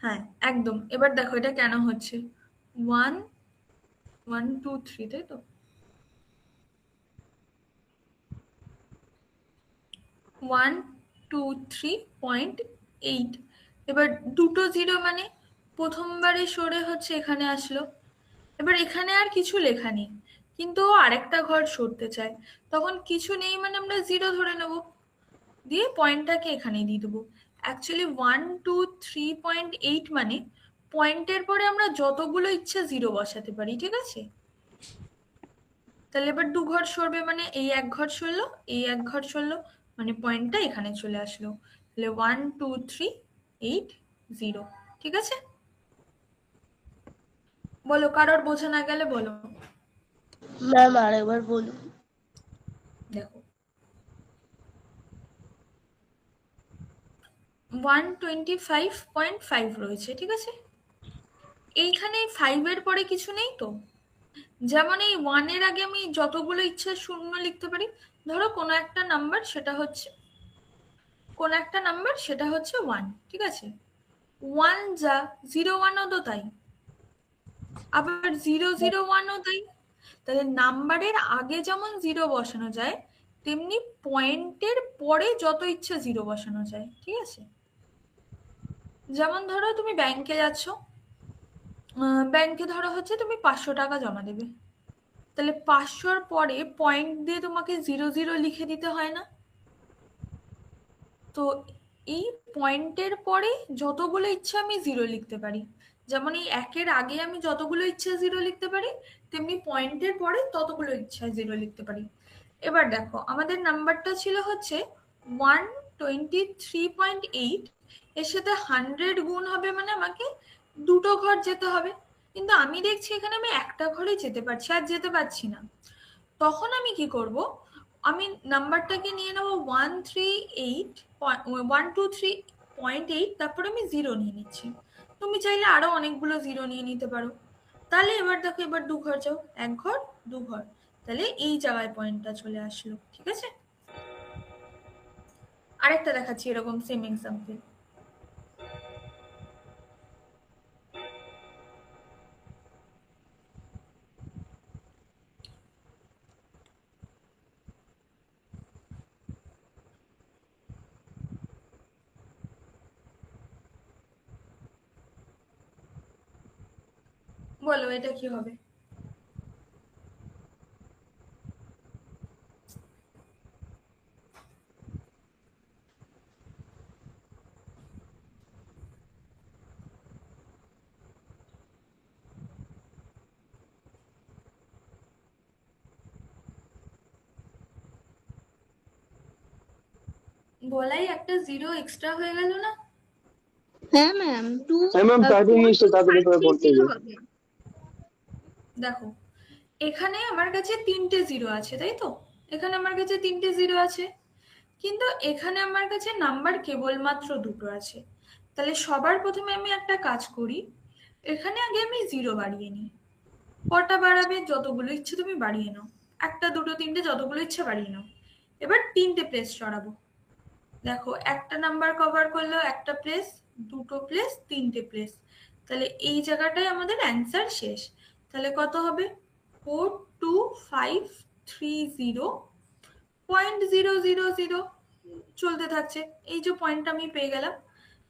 হ্যাঁ একদম। এবার দেখো এটা কেন হচ্ছে, 123, তাই তো? 123.8, এবার দুটো জিরো মানে প্রথমবারে সরে হচ্ছে এখানে আসলো, এবার এখানে আর কিছু লেখা নেই কিন্তু আরেকটা ঘর সরতে চায়, তখন কিছু নেই মানে আমরা জিরো ধরে নেব, দিয়ে পয়েন্টটাকে এখানে দিয়ে দেবো। অ্যাকচুয়ালি 123.8 মানে পয়েন্টের পরে আমরা যতগুলো ইচ্ছা জিরো বসাতে পারি। ঠিক আছে, তাহলে এবার দু ঘর সরবে মানে এই এক ঘর সরলো, এই এক ঘর সরলো, মানে পয়েন্টটা এখানে চলে আসলো, তাহলে 12380। ঠিক আছে, বলো, কারোর বোঝা না গেলে বলো। ম্যাম আরেকবার বলুন। দেখো 125.5 রয়েছে, ঠিক আছে, এইখানে 5 এর পরে কিছু নেই তো, যেমন এই 1 এর আগে আমি যতগুলো ইচ্ছা শূন্য লিখতে পারি, ধরো কোনো একটা নাম্বার সেটা হচ্ছে 1, ঠিক আছে, 1 যা 01ও তো তাই, আবার 001ও তাই, তাহলে নাম্বারের আগে যেমন জিরো বসানো যায় তেমনি পয়েন্টের পরে যত ইচ্ছা জিরো বসানো যায়। ঠিক আছে, যেমন ধরো তুমি ব্যাংকে যাচ্ছ, ব্যাংকে ধরো হচ্ছে তুমি 500 টাকা জমা দেবে, তাহলে 500-র পরে পয়েন্ট দিয়ে তোমাকে 00 লিখে দিতে হয় না? তো এই পয়েন্টের পরে যতগুলো ইচ্ছা আমি জিরো লিখতে পারি, যেমন এই 1-এর আগে আমি যতগুলো ইচ্ছা জিরো লিখতে পারি, তেমনি পয়েন্টের পরে ততগুলো ইচ্ছা জিরো লিখতে পারি। এবার দেখো আমাদের নাম্বারটা ছিল হচ্ছে 123.8, এর সাথে 100 গুণ হবে মানে আমাকে দুটো ঘর যেতে হবে, কিন্তু আমি দেখছি এখানে আমি একটা ঘরে যেতে পারছি, আর যেতে পারছি না। তখন আমি কি করব, আমি নাম্বারটাকে নিয়ে নেবো 123.8, তারপর আমি 0 নিয়ে নিচ্ছি। তুমি চাইলে আরো অনেকগুলো 0 নিয়ে নিতে পারো। তাহলে এবার দেখো, এবার দু ঘর যাও, এক ঘর দু ঘর, তাহলে এই জায়গায় পয়েন্টটা চলে আসলো। ঠিক আছে, আরেকটা দেখাচ্ছি এরকম সেম এক্সাম্পল। বলো এটা কি হবে? বলাই একটা 0 এক্সট্রা হয়ে গেল না? হ্যাঁ ম্যাম, হ্যাঁ ম্যাম, তাড়াতাড়ি নিশ্চয় তাড়াতাড়ি করে পড়তে হবে। দেখো এখানে আমার কাছে 3টে 0 আছে, তাই তো? এখানে আমার কাছে 3টে 0 আছে, কিন্তু এখানে আমার কাছে নাম্বার কেবলমাত্র দুটো আছে। তাহলে সবার প্রথমে আমি একটা কাজ করি, এখানে আগে আমি 0 বাড়িয়ে নিই। কটা বাড়াবে? যতগুলো ইচ্ছে তুমি বাড়িয়ে নাও, একটা দুটো তিনটে যতগুলো ইচ্ছে বাড়িয়ে নাও। এবার 3টে প্লেস সরাবো। দেখো একটা নাম্বার কভার করলো, একটা প্লেস, দুটো প্লেস, 3টে প্লেস, তাহলে এই জায়গাটায় আমাদের অ্যান্সার শেষ। তাহলে কত হবে? 42530.000 চলতে থাকছে। এই যে পয়েন্ট আমি পেয়ে গেলাম,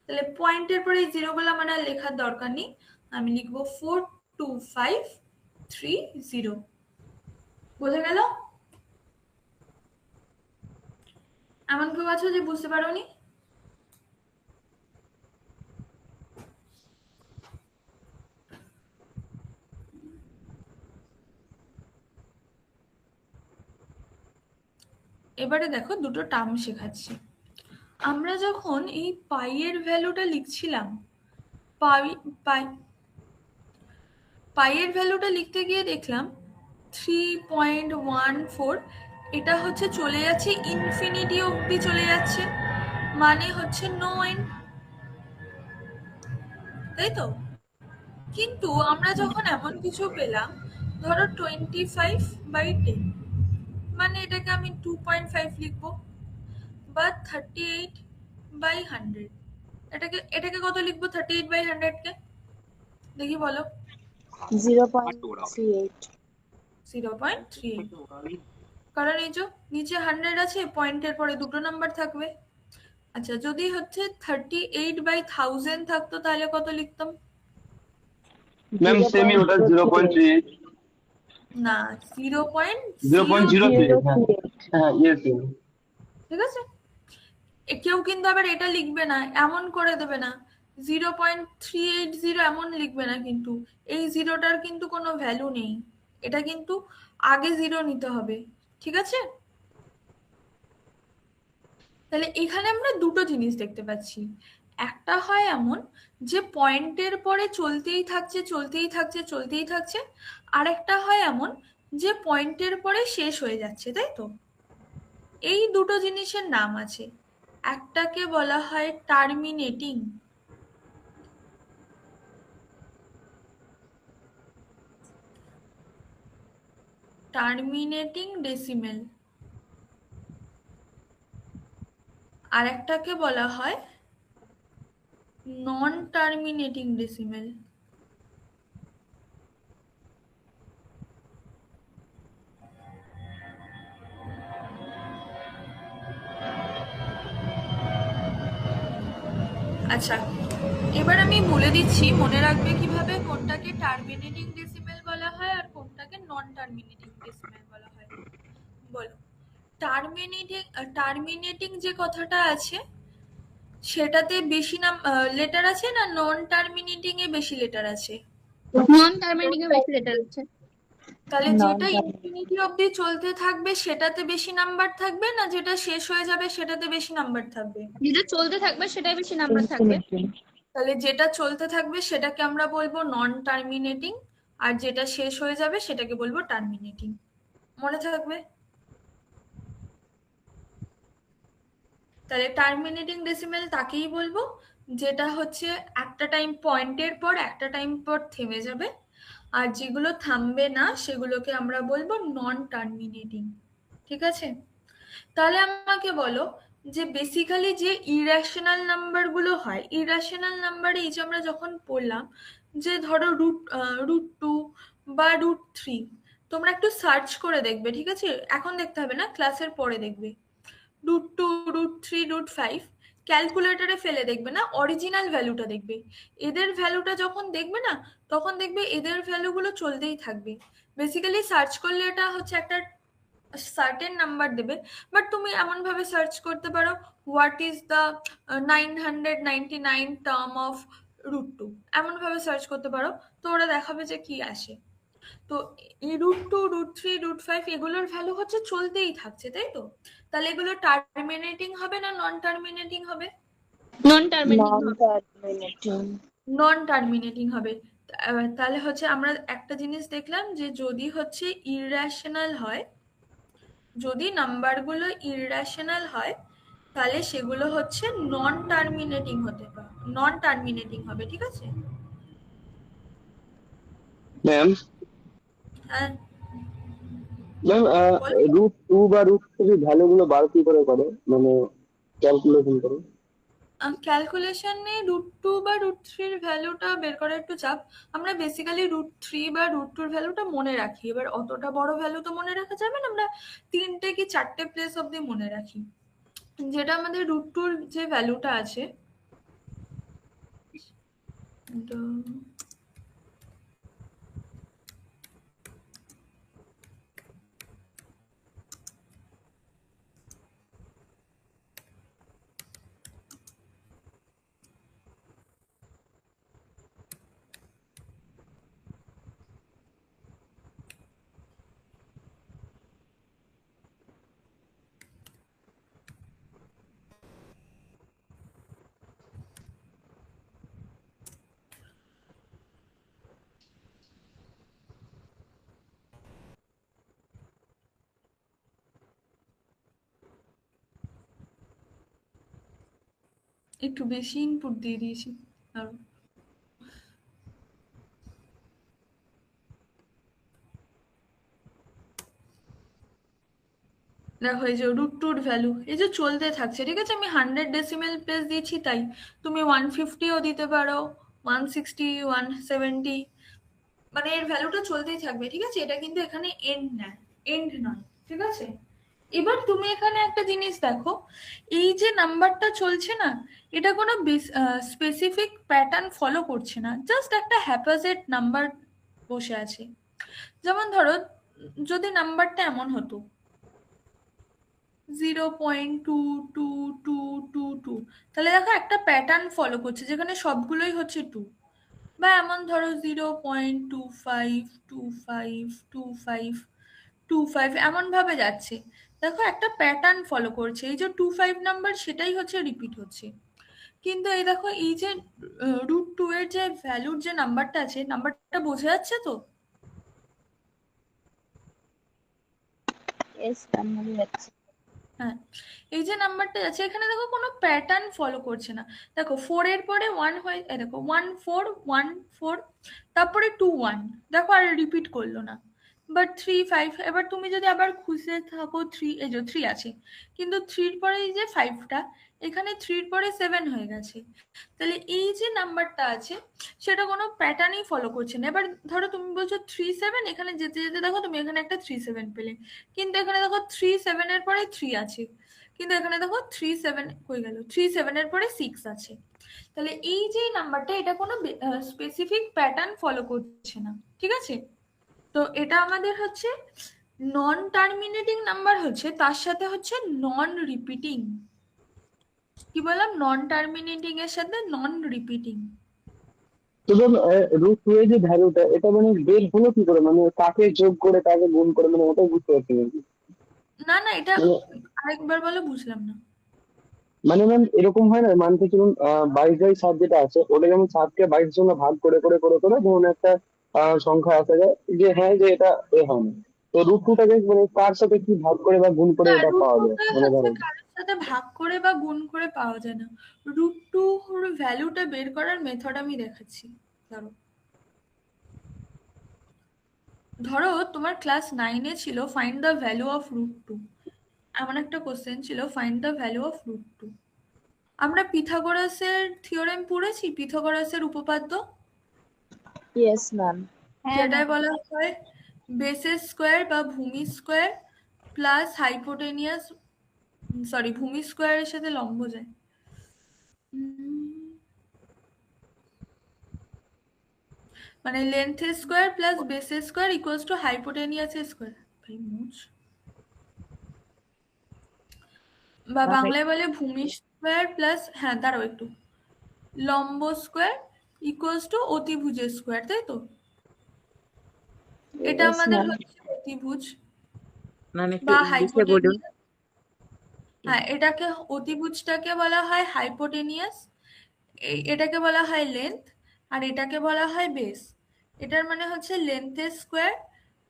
তাহলে পয়েন্টের পরে এই 0 গুলো আমার আর লেখার দরকার নেই, আমি লিখবো 42530। বোঝা গেল? এমন কেউ আছো যে বুঝতে পারোনি? এবারে দেখো দুটো টার্ম শেখাচ্ছি। আমরা যখন এই পাই এর ভ্যালুটা লিখছিলাম, পাই এর ভ্যালুটা লিখতে গিয়ে দেখলাম 3.14, এটা হচ্ছে চলে যাচ্ছে ইনফিনিটি অবধি চলে যাচ্ছে, মানে হচ্ছে নো এন্ড, তাই তো? কিন্তু আমরা যখন এমন কিছু পেলাম, ধরো 25/10, মানে এটাকে আমি 2.5 লিখবো, বা 38/100, এটাকে কত লিখবো? 38/100 কে দেখি বলো। 0.38। 0.38, কারণ এই যে নিচে 100 আছে, পয়েন্টের পরে দুটো নাম্বার থাকবে। আচ্ছা, যদি হচ্ছে 38/1000 থাকতো তাহলে কত লিখতাম? ম্যাম সেমি ওটা 0.38। না, 0.0। 0.03। হ্যাঁ ইয়েস। ঠিক আছে, কেউ কিন্তু আবার এটা লিখবে না, এমন করে দেবে না 0.380 এমন লিখবে না, কিন্তু এই জিরোটার কিন্তু কোনো ভ্যালু নেই, এটা কিন্তু আগে 0 নিতে হবে। ঠিক আছে, তাহলে এখানে আমরা দুটো জিনিস দেখতে পাচ্ছি। একটা হয় এমন যে পয়েন্টের পরে চলতেই থাকছে চলতেই থাকছে চলতেই থাকছে, আর একটা হয় এমন যে পয়েন্টের পরে শেষ হয়ে যাচ্ছে, তাই তো? এই দুটো জিনিসের নাম আছে, একটাকে বলা হয় টার্মিনেটিং, ডেসিমেল, আর একটাকে বলা হয় নন টার্মিনেটিং ডেসিমেল। আচ্ছা, এবার আমি বলে দিচ্ছি, মনে রাখবে কিভাবে কোনটাকে টার্মিনেটিং ডেসিমেল বলা হয় আর কোনটাকে নন টার্মিনেটিং ডেসিমেল বলা হয়। বলো, টার্মিনেটিং যে কথাটা আছে সেটাতে বেশি লেটার আছে, না নন টার্মিনেটিং এ বেশি লেটার আছে? নন টার্মিনেটিং এ বেশি লেটার আছে। তাহলে যেটা ইনফিনিটি অবধি চলতে থাকবে সেটাতে বেশি নাম্বার থাকবে, না যেটা শেষ হয়ে যাবে সেটাতে বেশি নাম্বার থাকবে? যেটা চলতে থাকবে সেটাই বেশি নাম্বার থাকবে। তাহলে যেটা চলতে থাকবে সেটাকে আমরা বলবো নন টার্মিনেটিং, আর যেটা শেষ হয়ে যাবে সেটাকে বলবো টার্মিনেটিং। মনে থাকবে? তাহলে টার্মিনেটিং ডেসিমেল তাকেই বলবো যেটা হচ্ছে একটা টাইম পয়েন্টের পর একটা টাইম পর থেমে যাবে, আর যেগুলো থামবে না সেগুলোকে আমরা বলবো নন টার্মিনেটিং। ঠিক আছে? তাহলে আমাকে বলো যে বেসিক্যালি যে ইরেশনাল নাম্বারগুলো হয়, ইরেশনাল নাম্বারে এই যে আমরা যখন পড়লাম যে ধরো √2 বা √3, তোমরা একটু সার্চ করে দেখবে, ঠিক আছে? এখন দেখতে হবে না, ক্লাসের পরে দেখবে। √2, √3, √5 ক্যালকুলেটরে ফেলে দেখবে না, অরিজিনাল ভ্যালুটা দেখবে। এদের ভ্যালুটা যখন দেখবে না তখন দেখবে এদের ভ্যালুগুলো চলতেই থাকবে। বেসিক্যালি সার্চ করলে এটা হচ্ছে একটা সার্টেন নাম্বার দেবে, বাট তুমি এমন ভাবে সার্চ করতে পারো what is the 999 term of √2, এমন ভাবে সার্চ করতে পারো, তো ওরা দেখাবে যে কি আসে। তো এই √2, √3, √5 এগুলোর ভ্যালু হচ্ছে চলতেই থাকছে, তাই তো? তাহলে এগুলো টার্মিনেটিং হবে না নন টার্মিনেটিং হবে? নন টার্মিনেটিং নন টার্মিনেটিং হবে। তাহলে হচ্ছে আমরা একটা জিনিস দেখলাম যে যদি হচ্ছে ইররেশনাল হয়, যদি নাম্বারগুলো ইররেশনাল হয় তাহলে সেগুলো হচ্ছে নন টার্মিনেটিং হতে পারে, নন টার্মিনেটিং হবে। ঠিক আছে ম্যাম? হ্যাঁ ম্যাম √2 বা √3 ভ্যালু গুলো বার কি করে করে, মানে ক্যালকুলেশন করে? ক্যালকুলেশনে √2 বা √3 ভ্যালুটা বের করা একটু চাপ। আমরা বেসিক্যালি √3 বা √2 ভ্যালুটা মনে রাখি, এবার অতটা বড় ভ্যালু তো মনে রাখা যাবে না, আমরা 3টে কি 4টে প্লেস অবধি মনে রাখি। যেটা আমাদের √2 যে ভ্যালুটা আছে একটু বেশি ইনপুট দিয়ে দিয়েছি। দেখো এই যে √2 ভ্যালু এই যে চলতে থাকছে, ঠিক আছে? আমি 100 ডেসিমেল প্লেস দিয়েছি, তাই তুমি 150ও দিতে পারো, 160, 170, মানে এর ভ্যালুটা চলতেই থাকবে। ঠিক আছে? এটা কিন্তু এখানে এন্ড নয়। ঠিক আছে? এবার তুমি এখানে একটা জিনিস দেখো, এই যে নাম্বারটা চলছে না, এটা কোনো স্পেসিফিক প্যাটার্ন ফলো করছে না, জাস্ট একটা হ্যাপাজেড নাম্বার বসে আছে। যেমন ধরো যদি নাম্বারটা এমন হতো 0.22222, তাহলে দেখো একটা প্যাটার্ন ফলো করছে যেখানে সবগুলোই হচ্ছে 2, বা এমন ধরো 0.25252525 এমন ভাবে যাচ্ছে। দেখো একটা প্যাটার্ন ফলো করছে, এই যে 25 নাম্বার সেটাই হচ্ছে রিপিট হচ্ছে। কিন্তু এই দেখো এই যে √2 এর যে ভ্যালুর যে নাম্বারটা আছে, নাম্বারটা বোঝা যাচ্ছে তো? হ্যাঁ, এই যে নাম্বারটা আছে এখানে দেখো কোনো প্যাটার্ন ফলো করছে না। দেখো 4 এর পরে 1 হয়ে, দেখো 1 4 1 4, তারপরে 2 1, দেখো আর রিপিট করলো না। বাট 3 5, এবার তুমি যদি আবার খুঁজে থাকো 3, এই যে 3 আছে, কিন্তু 3 এর পরে এই যে 5টা, এখানে 3 এর পরে 7 হয়ে গেছে। তাহলে এই যে নাম্বারটা আছে সেটা কোনো প্যাটার্নই ফলো করছে না। এবার ধরো তুমি বলছো 3 7, এখানে যেতে যেতে দেখো তুমি এখানে একটা 3 7 পেলে, কিন্তু এখানে দেখো 3 7 এর পরে 3 আছে, কিন্তু এখানে দেখো 3 7 হয়ে গেল, 3 7 এর পরে 6 আছে। তাহলে এই যে নাম্বারটা এটা কোনো স্পেসিফিক প্যাটার্ন ফলো করছে না। ঠিক আছে? তো এটা আমাদের হচ্ছে নন টার্মিনেটিং নাম্বার, হচ্ছে তার সাথে হচ্ছে নন রিপিটিং। কি বললাম? নন টার্মিনেটিং এর সাথে নন রিপিটিং। তো রুট টু এর যে ভ্যালুটা, এটা মানে বের হলো কি করে, মানে কাকে যোগ করে কাকে গুণ করে, মানে ওটাই বুঝতে পারছি না। না না, এটা মানে আরেকবার বলো, বুঝলাম না। মানে ম্যাম এরকম হয় না, মানতে চলুন 22/7 যেটা আছে, ওটা যেমন 7কে 22 জন্য ভাগ করে করে করে করে ধরুন একটা সংখ্যা আসা যায়, যে হ্যাঁ যে এটা এ হয় না। তো রুট টুটাকে মানে কার সাথে কি ভাগ করে বা গুণ করে না, এটা রুট পাওয়া যায়, টুটা মানে হচ্ছে ধরুন। কারোর সাথে ভাগ করে বা গুণ করে পাওয়া যায় না। রুট টু ভ্যালুটা বের করার মেথড আমি দেখাচ্ছি। ধরো তোমার ক্লাস 9-এ ছিল find the value of root two, এমন একটা কোশ্চেন ছিল, find the value of root two. আমরা পিথাগোরাসের থিওরেম পড়েছি, পিথাগোরাসের উপপাদ্য, ইয়েস ম্যাম। হ্যাঁ যেটায় ম্যাম। বলা হয় বেসের স্কোয়ার বা ভূমি স্কোয়ার প্লাস হাইপোটেনিয়াস, সরি ভূমি স্কোয়ারের সাথে লম্ব যায়, মানে লেন্থের স্কোয়ার প্লাস বেসের স্কোয়ার ইকুয়ালস টু হাইপোটেনিয়াসের স্কোয়ার। ভাই মুছ, বা বাংলায় বলে ভূমি স্কোয়ার প্লাস, হ্যাঁ দাঁড়াও একটু, লম্ব স্কোয়ার ইকুয়ালস টু অতিভুজের স্কোয়ার, তাই তো? এটা Yes, আমাদের ma'am. হচ্ছে অতিভুজ ম্যাম একটু বা ইংলিশে বলুন। হাইপোটেনিয়াস। হ্যাঁ, এটাকে অতিভুজটাকে বলা হয় হাইপোটেনিয়াস, এটাকে বলা হয় লেন্থ, আর এটাকে বলা হয় বেস। এটার মানে হচ্ছে লেন্থের স্কোয়ার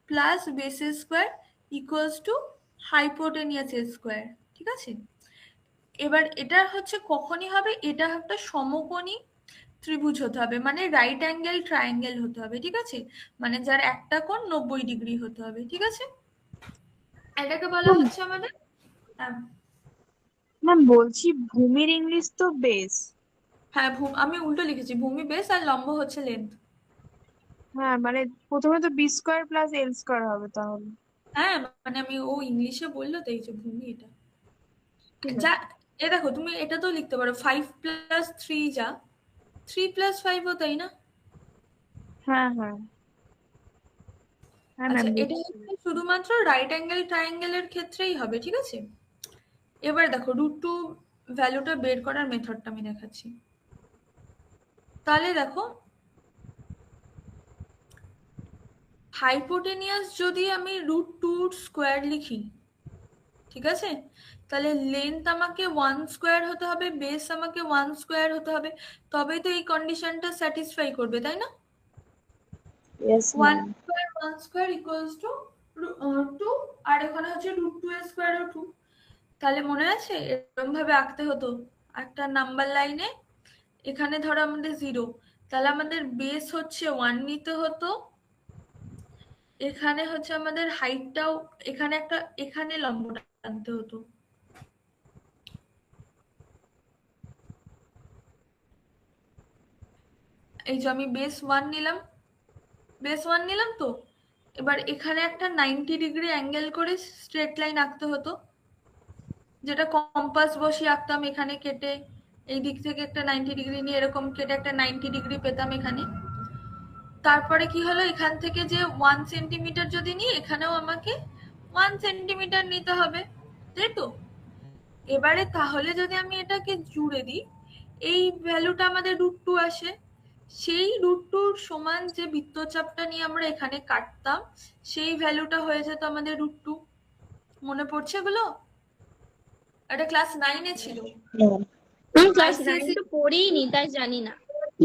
প্লাস বেসের স্কোয়ার ইকুয়ালস টু হাইপোটেনিয়াসের স্কোয়ার, ঠিক আছে? এবার এটা হচ্ছে কখনই হবে, এটা একটা সমকোণী ত্রিভুজ হতে হবে, মানে রাইট অ্যাঙ্গেল ট্রায়াঙ্গেল হতে হবে, ঠিক আছে? মানে যার একটা কোণ 90 ডিগ্রি হতে হবে, ঠিক আছে? এটাকে বলা হচ্ছে আমাদের, ম্যাম বলছি ভূমির ইংলিশ তো বেস। হ্যাঁ আমি উল্টো লিখেছি, ভূমি বেস আর লম্ব হচ্ছে লেন্থ। হ্যাঁ মানে প্রথমে তো B square plus L square হবে তাহলে। হ্যাঁ মানে আমি ও ইংলিশে বললো তো, এই যে ভূমি, এটা ঠিক যা, আছে। এ দেখো তুমি এটা তো লিখতে পারো 5+3 যা 3+5 ও, তাই না? হ্যাঁ হ্যাঁ হ্যাঁ আচ্ছা, ম্যাম। এটা হচ্ছে শুধুমাত্র রাইট অ্যাঙ্গেল ট্রায়াঙ্গেলের ক্ষেত্রেই হবে, ঠিক আছে? এবার দেখো রুট টু ভ্যালুটা বের করার মেথডটা আমি দেখাচ্ছি। তাহলে দেখো, হাইপোটেনিয়াস যদি আমি রুট টুর স্কোয়ার লিখি, ঠিক আছে, তাহলে লেন্থ আমাকে 1 স্কোয়ার হতে হবে, বেস আমাকে 1 স্কোয়ার হতে হবে, তবেই তো এই কন্ডিশনটা স্যাটিসফাই করবে, তাই না? Yes 1 ma'am. Square 1 square equals to 2, আর এখানে হচ্ছে রুট টু এর স্কোয়ার ও 2। তাহলে মনে আছে এরকম ভাবে আঁকতে হতো একটা নাম্বার লাইনে, এখানে ধরো আমাদের 0, তাহলে আমাদের বেস হচ্ছে 1 নিতে হতো, এখানে হচ্ছে আমাদের হাইটটাও, এখানে একটা, এখানে লম্বটা আনতে হতো। এই যে আমি বেস 1 নিলাম, বেস 1 নিলাম, তো এবার এখানে একটা 90 ডিগ্রি অ্যাঙ্গেল করে স্ট্রেট লাইন আঁকতে হতো, যেটা কম্পাস বসিয়ে আঁকতাম, এখানে কেটে এই দিক থেকে একটা 90 ডিগ্রি নিয়ে এরকম কেটে একটা 90 ডিগ্রি পেতাম এখানে। তারপরে কি হলো, এখান থেকে যে 1 সেন্টিমিটার যদি নিই, এখানেও আমাকে 1 সেন্টিমিটার নিতে হবে, তাই তো? এবারে তাহলে যদি আমি এটাকে জুড়ে দিই, এই ভ্যালুটা আমাদের রুট টু আসে, সেই রুট টুর সমান যে বৃত্তচাপটা নিয়ে আমরা এখানে কাটতাম, সেই ভ্যালুটা হয়ে যেত আমাদের রুট টু। মনে পড়ছে এগুলো? এটা ক্লাস 9-এ ছিল। আমি ক্লাস ICSE 9 তো পড়িনি, তাই জানি না।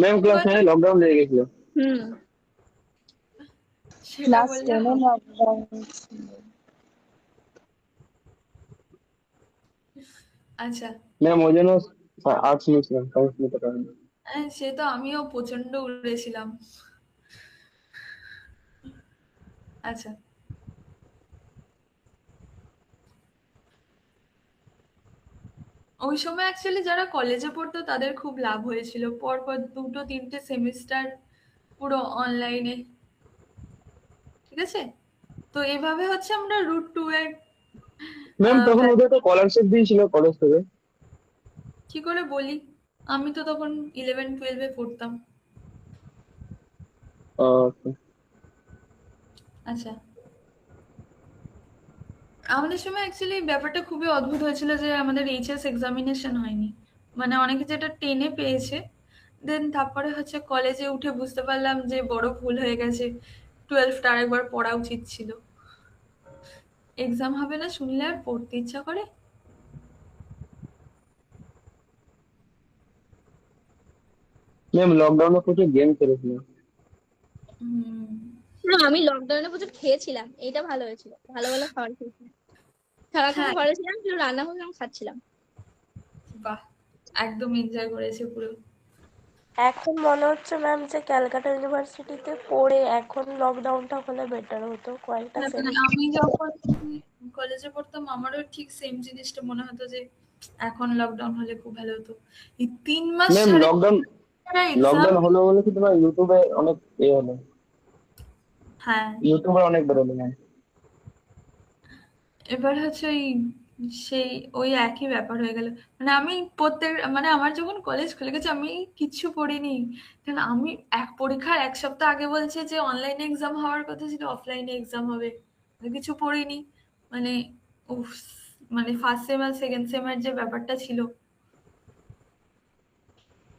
ম্যাম ক্লাস 9 লকডাউন লেগে গেছিল। সেটা ক্লাস বললে 10 এ হবে? লকডাউন। আচ্ছা, ম্যাম ওই জন্য আর্টস নিয়েছিলাম, সায়েন্স নিতে পারিনি। সে তো আমিও প্রচন্ড উড়েছিলাম। আচ্ছা, ওই সময় অ্যাকচুয়ালি যারা কলেজে পড়তো তাদের খুব লাভ হয়েছিল, পরপর 2-3টে সেমিস্টার পুরো অনলাইনে, ঠিক আছে? তো এভাবে হচ্ছে আমরা রুট টু এর ম্যাম তখন ওদের তো স্কলারশিপ দিয়েছিল কলেজ থেকে। কি করে বলি, আমি তো তখন 11-12-এ পড়তাম। আচ্ছা, আমাদের সময় অ্যাকচুয়ালি ব্যাপারটা খুবই অদ্ভুত হয়েছিল যে আমাদের এইচএস এক্সামিনেশন হয়নি, মানে অনেকে যেটা 10-এ পেয়েছে, দেন তারপরে হচ্ছে কলেজে উঠে বুঝতে পারলাম যে বড় ভুল হয়ে গেছে, 12টা আরেকবার পড়া উচিত ছিল। এক্সাম হবে না শুনলে আর পড়তে ইচ্ছা করে? ম্যাম লকডাউনে প্রচুর গেম খেলেছিলাম। হুম, না, আমি লকডাউনে প্রচুর খেয়েছিলাম, এইটা ভালো হয়েছিল, ভালো ভালো খাবার খেয়েছিলাম, সারাক্ষণ হ্যাঁ, ঘরে ছিলাম, শুধু রান্না করলাম খাচ্ছিলাম। বাহ, একদম এনজয় করেছে পুরো। এখন মনে হচ্ছে ম্যাম যে ক্যালকাটা ইউনিভার্সিটিতে পড়ে এখন লকডাউনটা হলে বেটার হতো, কয়েকটা মানে সেমিস্টার। আমি যখন কলেজে পড়তাম আমারও ঠিক সেম জিনিসটা মনে হতো যে এখন লকডাউন হলে খুব ভালো হতো। এই 3 মাস ম্যাম ছাড়া লকডাউন এক্সাম। হলো বলে কি তোমার ইউটিউবে অনেক হলো, হ্যাঁ, ইউটিউবে অনেক বেরোলো ম্যাম। এবার হচ্ছে সেই ওই একই ব্যাপার হয়ে গেল। মানে আমি মানে আমার যখন কলেজ খুলে গেছে আমি কিচ্ছু পড়িনি। কারণ আমি পরীক্ষার 1 সপ্তাহ আগে বলছে যে অনলাইনে এক্সাম হওয়ার কথা ছিল, অফলাইনে এক্সাম হবে। আমি কিছু পড়িনি। মানে উফ, মানে ফার্স্ট সেম আর সেকেন্ড সেমের যে ব্যাপারটা ছিল।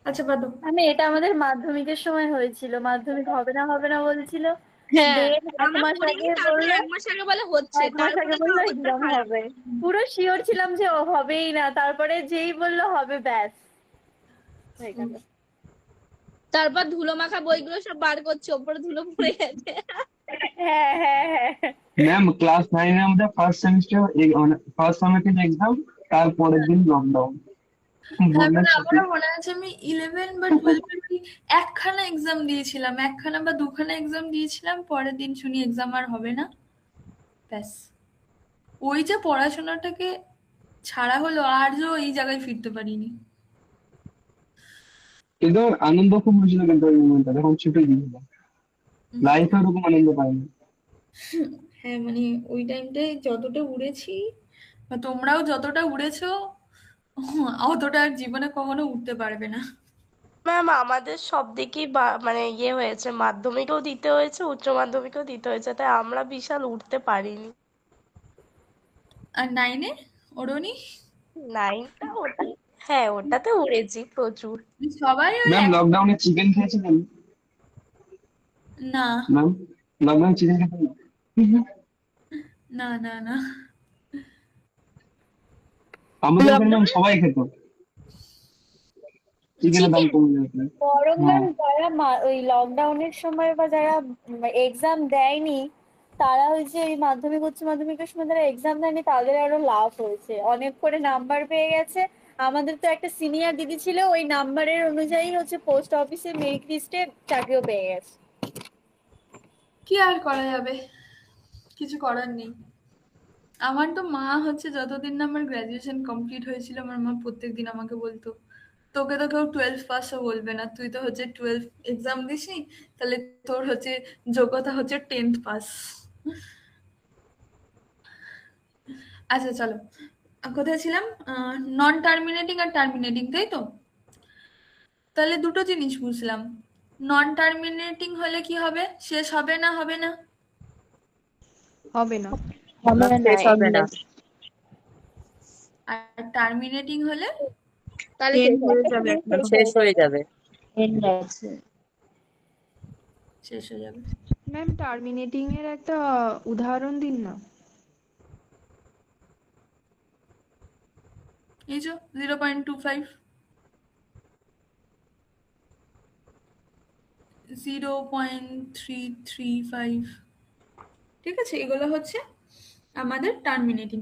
আচ্ছা বাদো। এটা আমাদের মাধ্যমিকের সময় হয়েছিল, মাধ্যমিক হবে না বলছিল, হ্যাঁ, দেন এক আমরা মাস পড়িনি, আগে তারপরে বললো, 1 মাস আগে বলে হচ্ছে, 1 মাস আগে তারপরে তো বললো অবস্থা এক্সাম খারাপ। হবে, পুরো শিওর ছিলাম যে ও হবেই না, তারপরে যেই বললো হবে ব্যাস হয়ে গেল। তারপর ধুলো মাখা বইগুলো সব বার করছে, ওপরে ধুলো পড়ে গেছে। হ্যাঁ হ্যাঁ হ্যাঁ, ম্যাম ক্লাস 9 এ আমাদের ফার্স্ট সেমিস্টার মানে ফার্স্ট সেমিস্টার এক্সাম, তারপরের দিন লকডাউন। হ্যাঁ, মানে ছুটি। আমারও মনে আছে আমি 11 বা 12 এর কি একখানা এক্সাম দিয়েছিলাম, একখানা বা দুখানা এক্সাম দিয়েছিলাম, পরের দিন শুনি এক্সাম আর হবে না, ব্যাস। ওই যে পড়াশোনাটাকে ছাড়া হলো আর যে এই জায়গায় ফিরতে পারিনি। কিন্তু আমার আনন্দ খুব হয়েছিল, কিন্তু ওই মোমেন্টটা যখন ছুটি দিয়েছিল লাইফে ওরকম আনন্দ পাইনি। হ্যাঁ, মানে ওই টাইমটায় যতটা উড়েছি বা তোমরাও যতটা উড়েছো অতটা আর জীবনে কখনো উঠতে পারবে না। ম্যাম আমাদের সব দিকেই মানে হয়েছে, মাধ্যমিকও দিতে হয়েছে, উচ্চ মাধ্যমিকও দিতে হয়েছে, তাই আমরা বিশাল উঠতে পারিনি। আর 9-এ ওড়নি? 9টা হ্যাঁ ওটাতে উড়েছি প্রচুর। সবাই ওই ম্যাম লকডাউনে চিকেন খেয়েছিলেন? না ম্যাম লকডাউনে চিকেন খেয়েছিলেন? না না না, আমাদের ওখানে ম্যাম সবাই খেত, চিকেনের দাম চিকেন কমে গেছে। বরং হ্যাঁ যারা ওই লকডাউনের সময় বা যারা এক্সাম দেয়নি, তারা হচ্ছে এই মাধ্যমিক উচ্চ মাধ্যমিকের সময় যারা এক্সাম দেয়নি তাদের আরো লাভ হয়েছে, অনেক করে নাম্বার পেয়ে গেছে। আমাদের তো একটা সিনিয়র দিদি ছিল, ওই নাম্বারের অনুযায়ী হচ্ছে পোস্ট অফিসে মেরিট লিস্টে চাকরিও পেয়ে গেছে। কি আর করা যাবে, কিছু করার নেই। আমার তো মা হচ্ছে যতদিন না আমার গ্রাজুয়েশন কমপ্লিট হয়েছিল আমার মা প্রত্যেকদিন আমাকে বলতো তোকে তো কেউ 12 পাসও বলবে না, তুই তো হচ্ছে 12 এক্সাম দিসনি, তাহলে তোর হচ্ছে যোগ্যতা হচ্ছে 10th পাস। আচ্ছা চলো, কোথায় ছিলাম? নন টার্মিনেটিং আর টার্মিনেটিং, তাই তো? তাহলে দুটো জিনিস বুঝলাম। নন টার্মিনেটিং হলে কি হবে? শেষ হবে না? হবে না? হবে না। হবে না, শেষ হবে না। endless। আর টার্মিনেটিং হলে তাহলে End হয়ে যাবে, শেষ হয়ে যাবে। endless। শেষ হয়ে যাবে। ম্যাম টার্মিনেটিং এর একটা উদাহরণ দিন না। এই যে 0.25, 0.335, ঠিক আছে, এগুলো হচ্ছে আমাদের টার্মিনেটিং।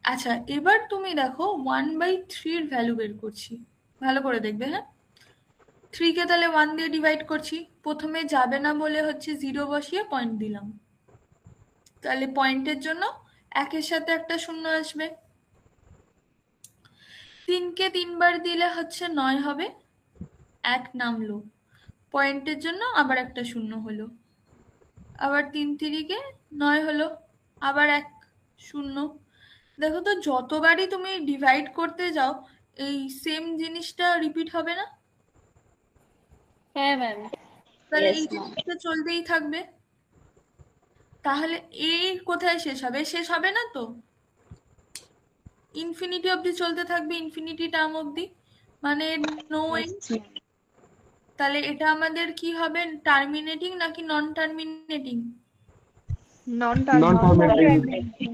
আচ্ছা এবার তুমি দেখো 1/3 ভ্যালু বের করছি, ভালো করে দেখবে। হ্যাঁ, 3 কে তাহলে 1 দিয়ে ডিভাইড করছি, প্রথমে যাবে না বলে হচ্ছে 0 বসিয়ে পয়েন্ট দিলাম, তাহলে পয়েন্টের জন্য 1-এর সাথে একটা শূন্য আসবে। 3 কে 3 বার দিলে হচ্ছে 9 হবে, 1 নামলো, পয়েন্টের জন্য আবার একটা শূন্য হলো, আবার 3 3 9 হলো, আবার 1 শূন্য। দেখো তো যতবারই তুমি ডিভাইড করতে যাও এই সেম জিনিসটা রিপিট হবে না? হ্যাঁ ম্যাম। তাহলে Yes, এই ma'am. জিনিসটা চলতেই থাকবে। তাহলে এই কোথায় শেষ হবে? শেষ হবে না তো, ইনফিনিটি অবধি চলতে থাকবে, ইনফিনিটি টার্ম অবধি, মানে নো এন্ড। তাহলে এটা আমাদের কি হবে, টার্মিনেটিং নাকি নন টার্মিনেটিং? নন নন টার্মিনেটিং। টার্মিনেটিং।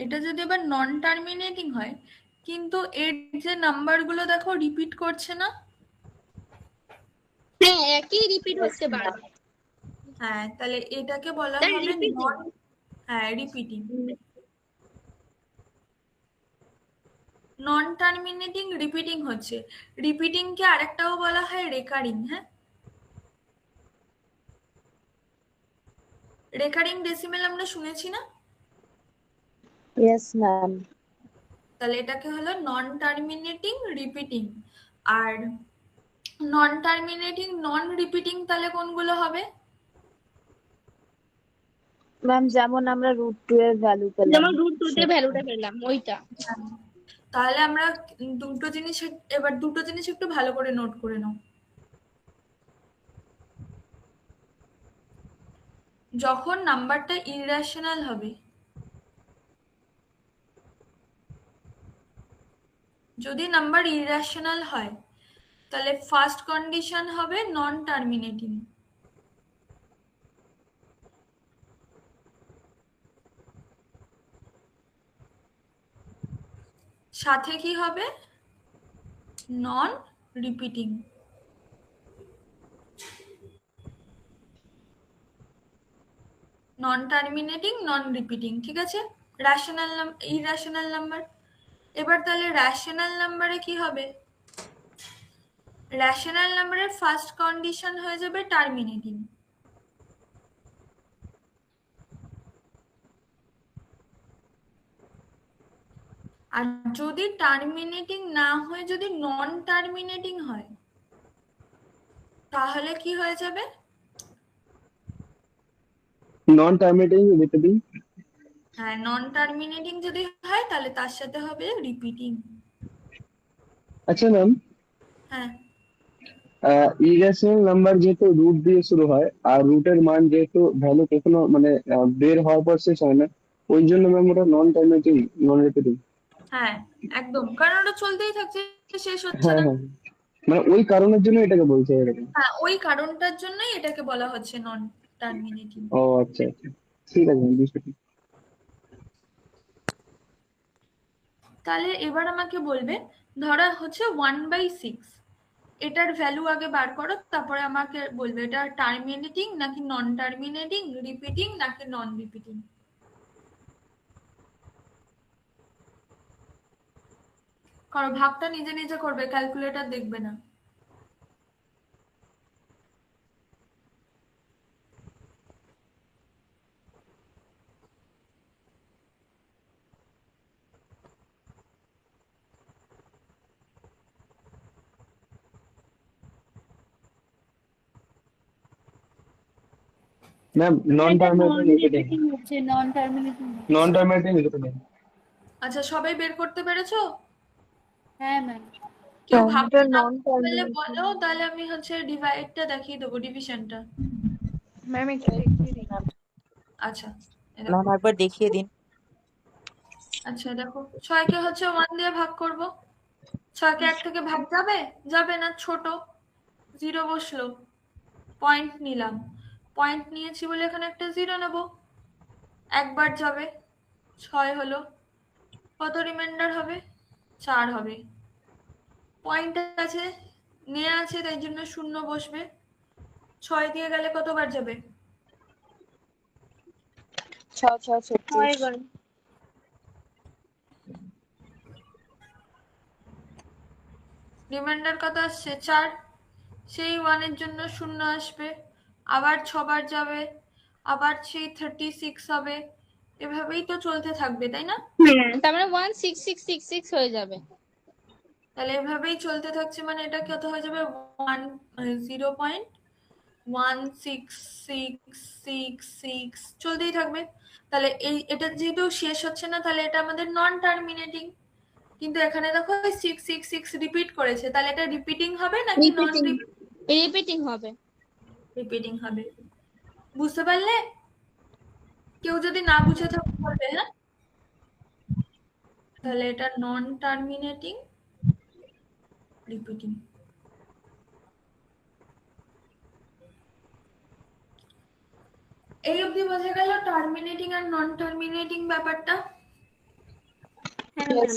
এটা যদি এবার নন টার্মিনেটিং হয়, কিন্তু এর যে নাম্বারগুলো দেখো রিপিট করছে না? হ্যাঁ, একই রিপিট হচ্ছে বারবার। হ্যাঁ, তাহলে এটাকে বলা That হবে repeating. নন, হ্যাঁ রিপিটিং। নন টার্মিনেটিং রিপিটিং হচ্ছে। রিপিটিং কে আরেকটাও বলা হয় রেকারিং। হ্যাঁ, রেকারিং ডেসিমেল আমরা শুনেছি না? Yes ma'am. তাহলে এটাকে হলো নন টার্মিনেটিং রিপিটিং। আর নন টার্মিনেটিং নন রিপিটিং তাহলে কোনগুলো হবে? ম্যাম যেমন আমরা √2 এর ভ্যালু পেলাম। যেমন √2 তে ভ্যালুটা পেলাম ওইটা। তাহলে আমরা এবার দুটো জিনিস একটু ভালো করে নোট করে নাও। যখন নাম্বারটা ইররেশনাল হবে, যদি নাম্বার ইররেশনাল হয়, তাহলে ফার্স্ট কন্ডিশন হবে নন টার্মিনেটিং। সাথে কি হবে? নন রিপিটিং। নন টার্মিনেটিং নন রিপিটিং, ঠিক আছে? Irrational number. এবার তাহলে রেশনাল নাম্বারে কি হবে? রেশনাল নাম্বারের ফার্স্ট কন্ডিশন হয়ে যাবে টার্মিনেটিং। আর যদি টার্মিনেটিং না হয়ে যদি নন টার্মিনেটিং হয়, তাহলে কি হয়ে যাবে? নন টার্মিনেটিং রিপিটিং। হ্যাঁ, নন টার্মিনেটিং যদি হয় তাহলে তার সাথে হবে রিপিটিং। আচ্ছা ম্যাম, হ্যাঁ, ইরেশনাল নাম্বার যেহেতু রুট দিয়ে শুরু হয় আর রুটের মান যেহেতু ভ্যালু কখনো মানে বের হওয়ার পর শেষ হয় না, ওই জন্য ম্যাম ওটা নন টার্মিনেটিং নন রিপিটিং। হ্যাঁ একদম, কারণ ওটা চলতেই থাকছে, শেষ হচ্ছে হ্যাঁ না। হ্যাঁ, মানে ওই কারণের জন্য এটাকে বলছে এরকম। হ্যাঁ, ওই কারণটার জন্যই এটাকে বলা হচ্ছে নন টার্মিনেটিং। ও আচ্ছা আচ্ছা, ঠিক আছে ম্যাম, বুঝতে পেরেছি। তাহলে এবার আমাকে বলবে, ধরা হচ্ছে 1/6, এটার ভ্যালু আগে বার করো, তারপরে আমাকে বলবে এটা টার্মিনেটিং নাকি নন টার্মিনেটিং, রিপিটিং নাকি নন রিপিটিং। করো, ভাগটা নিজে নিজে করবে, ক্যালকুলেটর দেখবে না। ম্যাম নন টার্মিনেটিং রিপিটিং। হচ্ছে নন টার্মিনেটিং। নন টার্মিনেটিং রিপিটিং। আচ্ছা, সবাই বের করতে পেরেছো? হ্যাঁ ম্যাম। কেউ এটা ভাবতে না নন পারলে বলো, তাহলে আমি হচ্ছে ডিভাইডটা দেখিয়ে দেবো, ডিভিশনটা। ম্যাম একটু দেখিয়ে দিন। আচ্ছা, এই দেখো। ম্যাম একবার দেখিয়ে দিন। আচ্ছা দেখো, 6কে হচ্ছে 1 দিয়ে ভাগ করব। 6কে 1 থেকে ভাগ যাবে? যাবে না, ছোট 0 বসলো, পয়েন্ট নিলাম, পয়েন্ট নিয়েছি বলে এখানে একটা 0 নেব, একবার যাবে, 6 হলো, কত রিমাইন্ডার হবে? 4 হবে। পয়েন্ট আছে, নেওয়া আছে, তাই জন্য 0 বসবে। 6 দিয়ে গেলে কতবার যাবে? 6 6 36। রিমাইন্ডার কত আসছে? 4। সেই 1 এর জন্য 0 আসবে, আবার 6 বার যাবে, আবার সেই 36 হবে। এভাবেই তো চলতে থাকবে, তাই না? তার মানে 16666 হয়ে যাবে। তাহলে এভাবেই চলতে থাকছে, মানে এটা কত হয়ে যাবে? 0.16666 চলতেই থাকবে। তাহলে এটা যেহেতু শেষ হচ্ছে না, তাহলে এটা আমাদের নন টার্মিনেটিং। কিন্তু এখানে দেখো 666 রিপিট করেছে, তাহলে এটা রিপিটিং হবে নাকি নন রিপিটিং হবে। রিপিটিং হবে। বুঝতে পারলে? কেউ যদি না বুঝে থাকে বলবে। হ্যাঁ, তাহলে এটা নন টার্মিনেটিং রিপিটিং। এই অবধি বোঝা গেল টার্মিনেটিং আর নন টার্মিনেটিং ব্যাপারটা। Yes.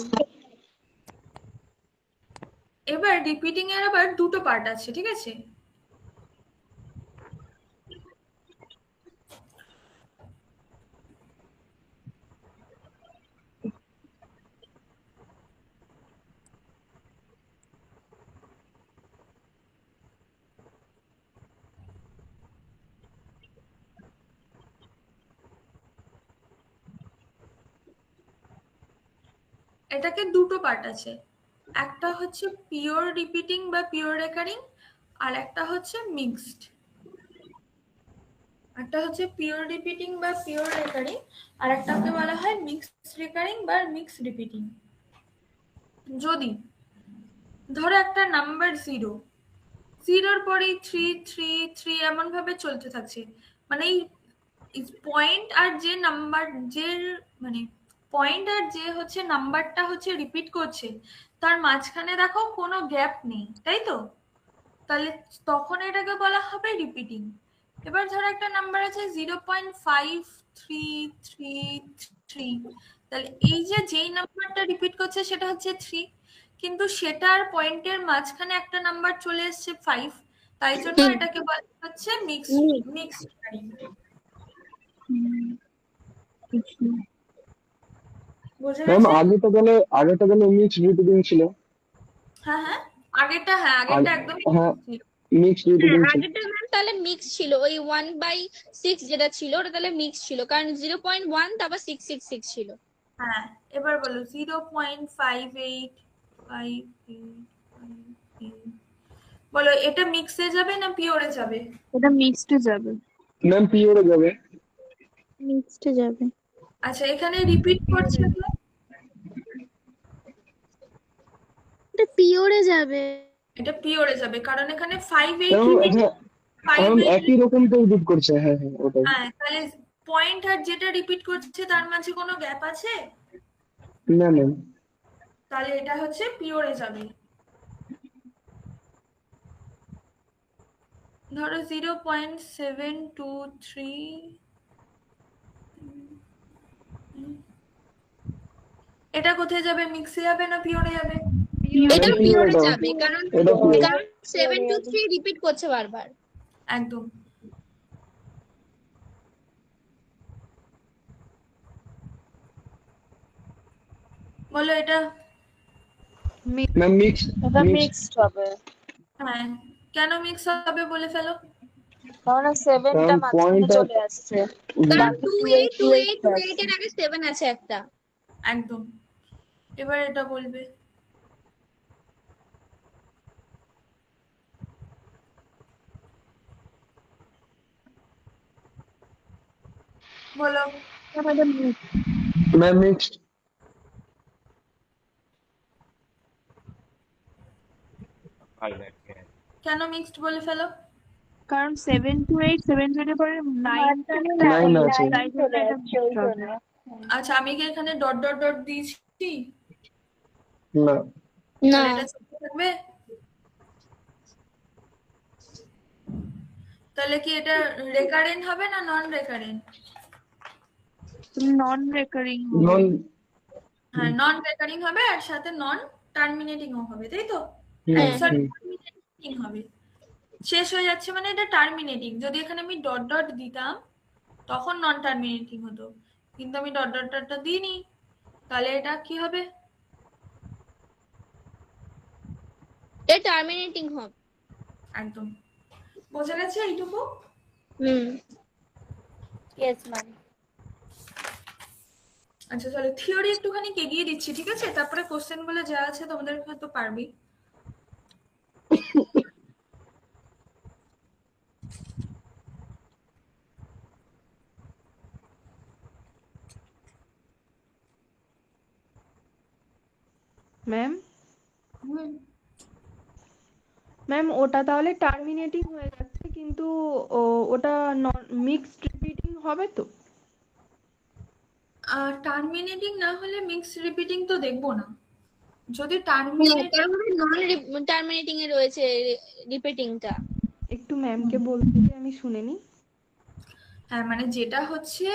এবার রিপিটিং এর আবার দুটো পার্ট আছে, ঠিক আছে? এটাকে দুটো পার্ট আছে, একটা হচ্ছে পিওর রিপিটিং বা পিওর রেকারিং, আর একটা হচ্ছে মিক্সড। একটা হচ্ছে পিওর রিপিটিং বা পিওর রেকারিং, আর একটাকে বলা হয় মিক্সড রেকারিং বা মিক্সড রিপিটিং। যদি ধরো একটা নাম্বার 0, 0-র পরেই 3 3 3 এমন ভাবে চলতে থাকছে, মানে এই পয়েন্ট আর যে নাম্বার, যে মানে পয়েন্ট আর যে হচ্ছে নাম্বারটা হচ্ছে রিপিট করছে, তার মাঝখানে দেখো কোনো গ্যাপ নেই, তাই তো? তাহলে তখন এটাকে বলা হবে রিপিটিং। এবার ধরো একটা নাম্বার আছে 0.5333, তাহলে এই যে যেই নাম্বারটা রিপিট করছে সেটা হচ্ছে 3, কিন্তু সেটার পয়েন্টের মাঝখানে একটা নাম্বার চলে এসেছে 5, তাই জন্য এটাকে বলা হচ্ছে মিক্সড রেকারিং। বুঝে ম্যাম গেছে? আগেটা গেলে মিক্সড রিপিটিং ছিল। হ্যাঁ, আগেরটা একদম হ্যাঁ, মিক্সড রিপিটিং ছিল। আগেরটা ম্যাম তাহলে মিক্স ছিল, ওই 1/6 যেটা ছিল ওটা তাহলে মিক্স ছিল, কারণ 0.1 তারপর 666 ছিল। হ্যাঁ, এবার বলো 0.585858 বলো, এটা মিক্সে যাবে না পিওরে যাবে? এটা মিক্সড যাবে। ম্যাম পিওরে যাবে। মিক্সড যাবে। আচ্ছা, এখানে রিপিট করছে তো? এটা পিওরে যাবে। এটা পিওরে যাবে, কারণ এখানে কারণ একই রকম তো রিপিট করছে। হ্যাঁ হ্যাঁ, ওটাই। হ্যাঁ, তাহলে পয়েন্ট আর যেটা রিপিট করছে তার মাঝে কোনো গ্যাপ আছে? না ম্যাম। তাহলে এটা হচ্ছে পিওরে যাবে। ধরো 0.723, এটা কোথায় যাবে? মিক্সে যাবে না পিওরে যাবে? এটা এটা পিওরে pure যাবে, কারণ এটা pure। 7 to 3 রিপিট করছে বারবার। একদম। বলো এটা। ম্যাম এটা মিক্সড হবে। হ্যাঁ, কেন মিক্স হবে বলে ফেলো। কারণ 7টা কারণ মাঝখানে point চলে আসছে। কারণ বাকি 28 এর আগে 7 আছে একটা। একদম। এবার এটা বলবে। বলো। Ma'am mixed. কেন মিক্সড বলে ফেলো? কারণ 7 to 8, 7 to 8 এর পরে 9 আছে। আচ্ছা, আমি কি এখানে ডট ডট ডট দিয়েছি? না। না, তাহলে এটা চলতে থাকবে? তাহলে কি এটা রেকারেন্ট হবে না নন রেকারেন্ট? নন রেকারিং নন। হ্যাঁ, নন রেকারিং হবে, আর সাথে নন টার্মিনেটিং হবে, তাই তো? সরি, টার্মিনেটিং হবে। শেষ হয়ে যাচ্ছে মানে এটা টার্মিনেটিং। যদি এখানে আমি ডট ডট দিতাম তখন নন টার্মিনেটিং হতো, কিন্তু আমি ডট ডট ডটটা দিইনি, তাহলে এটা কি হবে? এটা টার্মিনেটিং হবে। একদম। বোঝা গেছে এইটুকু? Yes ma'am. আচ্ছা, চলো থিওরি একটুখানি এগিয়ে দিচ্ছি, ঠিক আছে? তারপরে কোশ্চেন গুলো যা আছে তোমাদের হয়তো পারবি। ম্যাম ওটা তাহলে টার্মিনেটিং হয়ে যাচ্ছে, কিন্তু ওটা মিক্সড রিপিটিং হবে তো? টার্মিনেটিং না হলে মিক্স রিপিটিং তো দেখবো না। যদি হ্যাঁ, টার্মিনেট তার মধ্যে নন টার্মিনেটিং এ রয়েছে রিপিটিংটা। একটু ম্যামকে বলতে দিই, আমি শুনে নিই। হ্যাঁ মানে যেটা হচ্ছে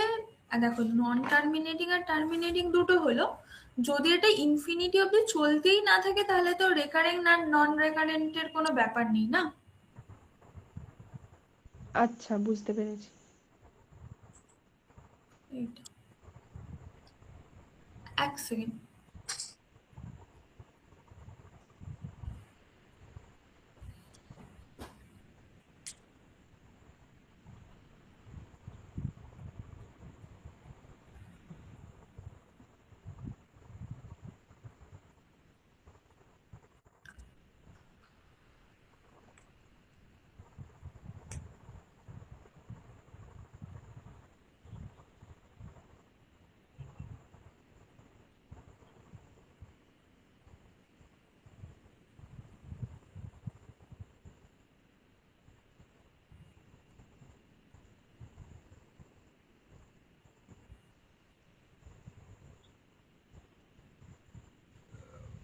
দেখো নন টার্মিনেটিং আর টার্মিনেটিং দুটো হলো, যদি এটা ইনফিনিটি অবধি চলতেই না থাকে তাহলে তো রেকারেন্ট আর নন রেকারেন্টের কোনো ব্যাপার নেই না। আচ্ছা, বুঝতে পেরেছি। এইটা এক সেকেন্ড।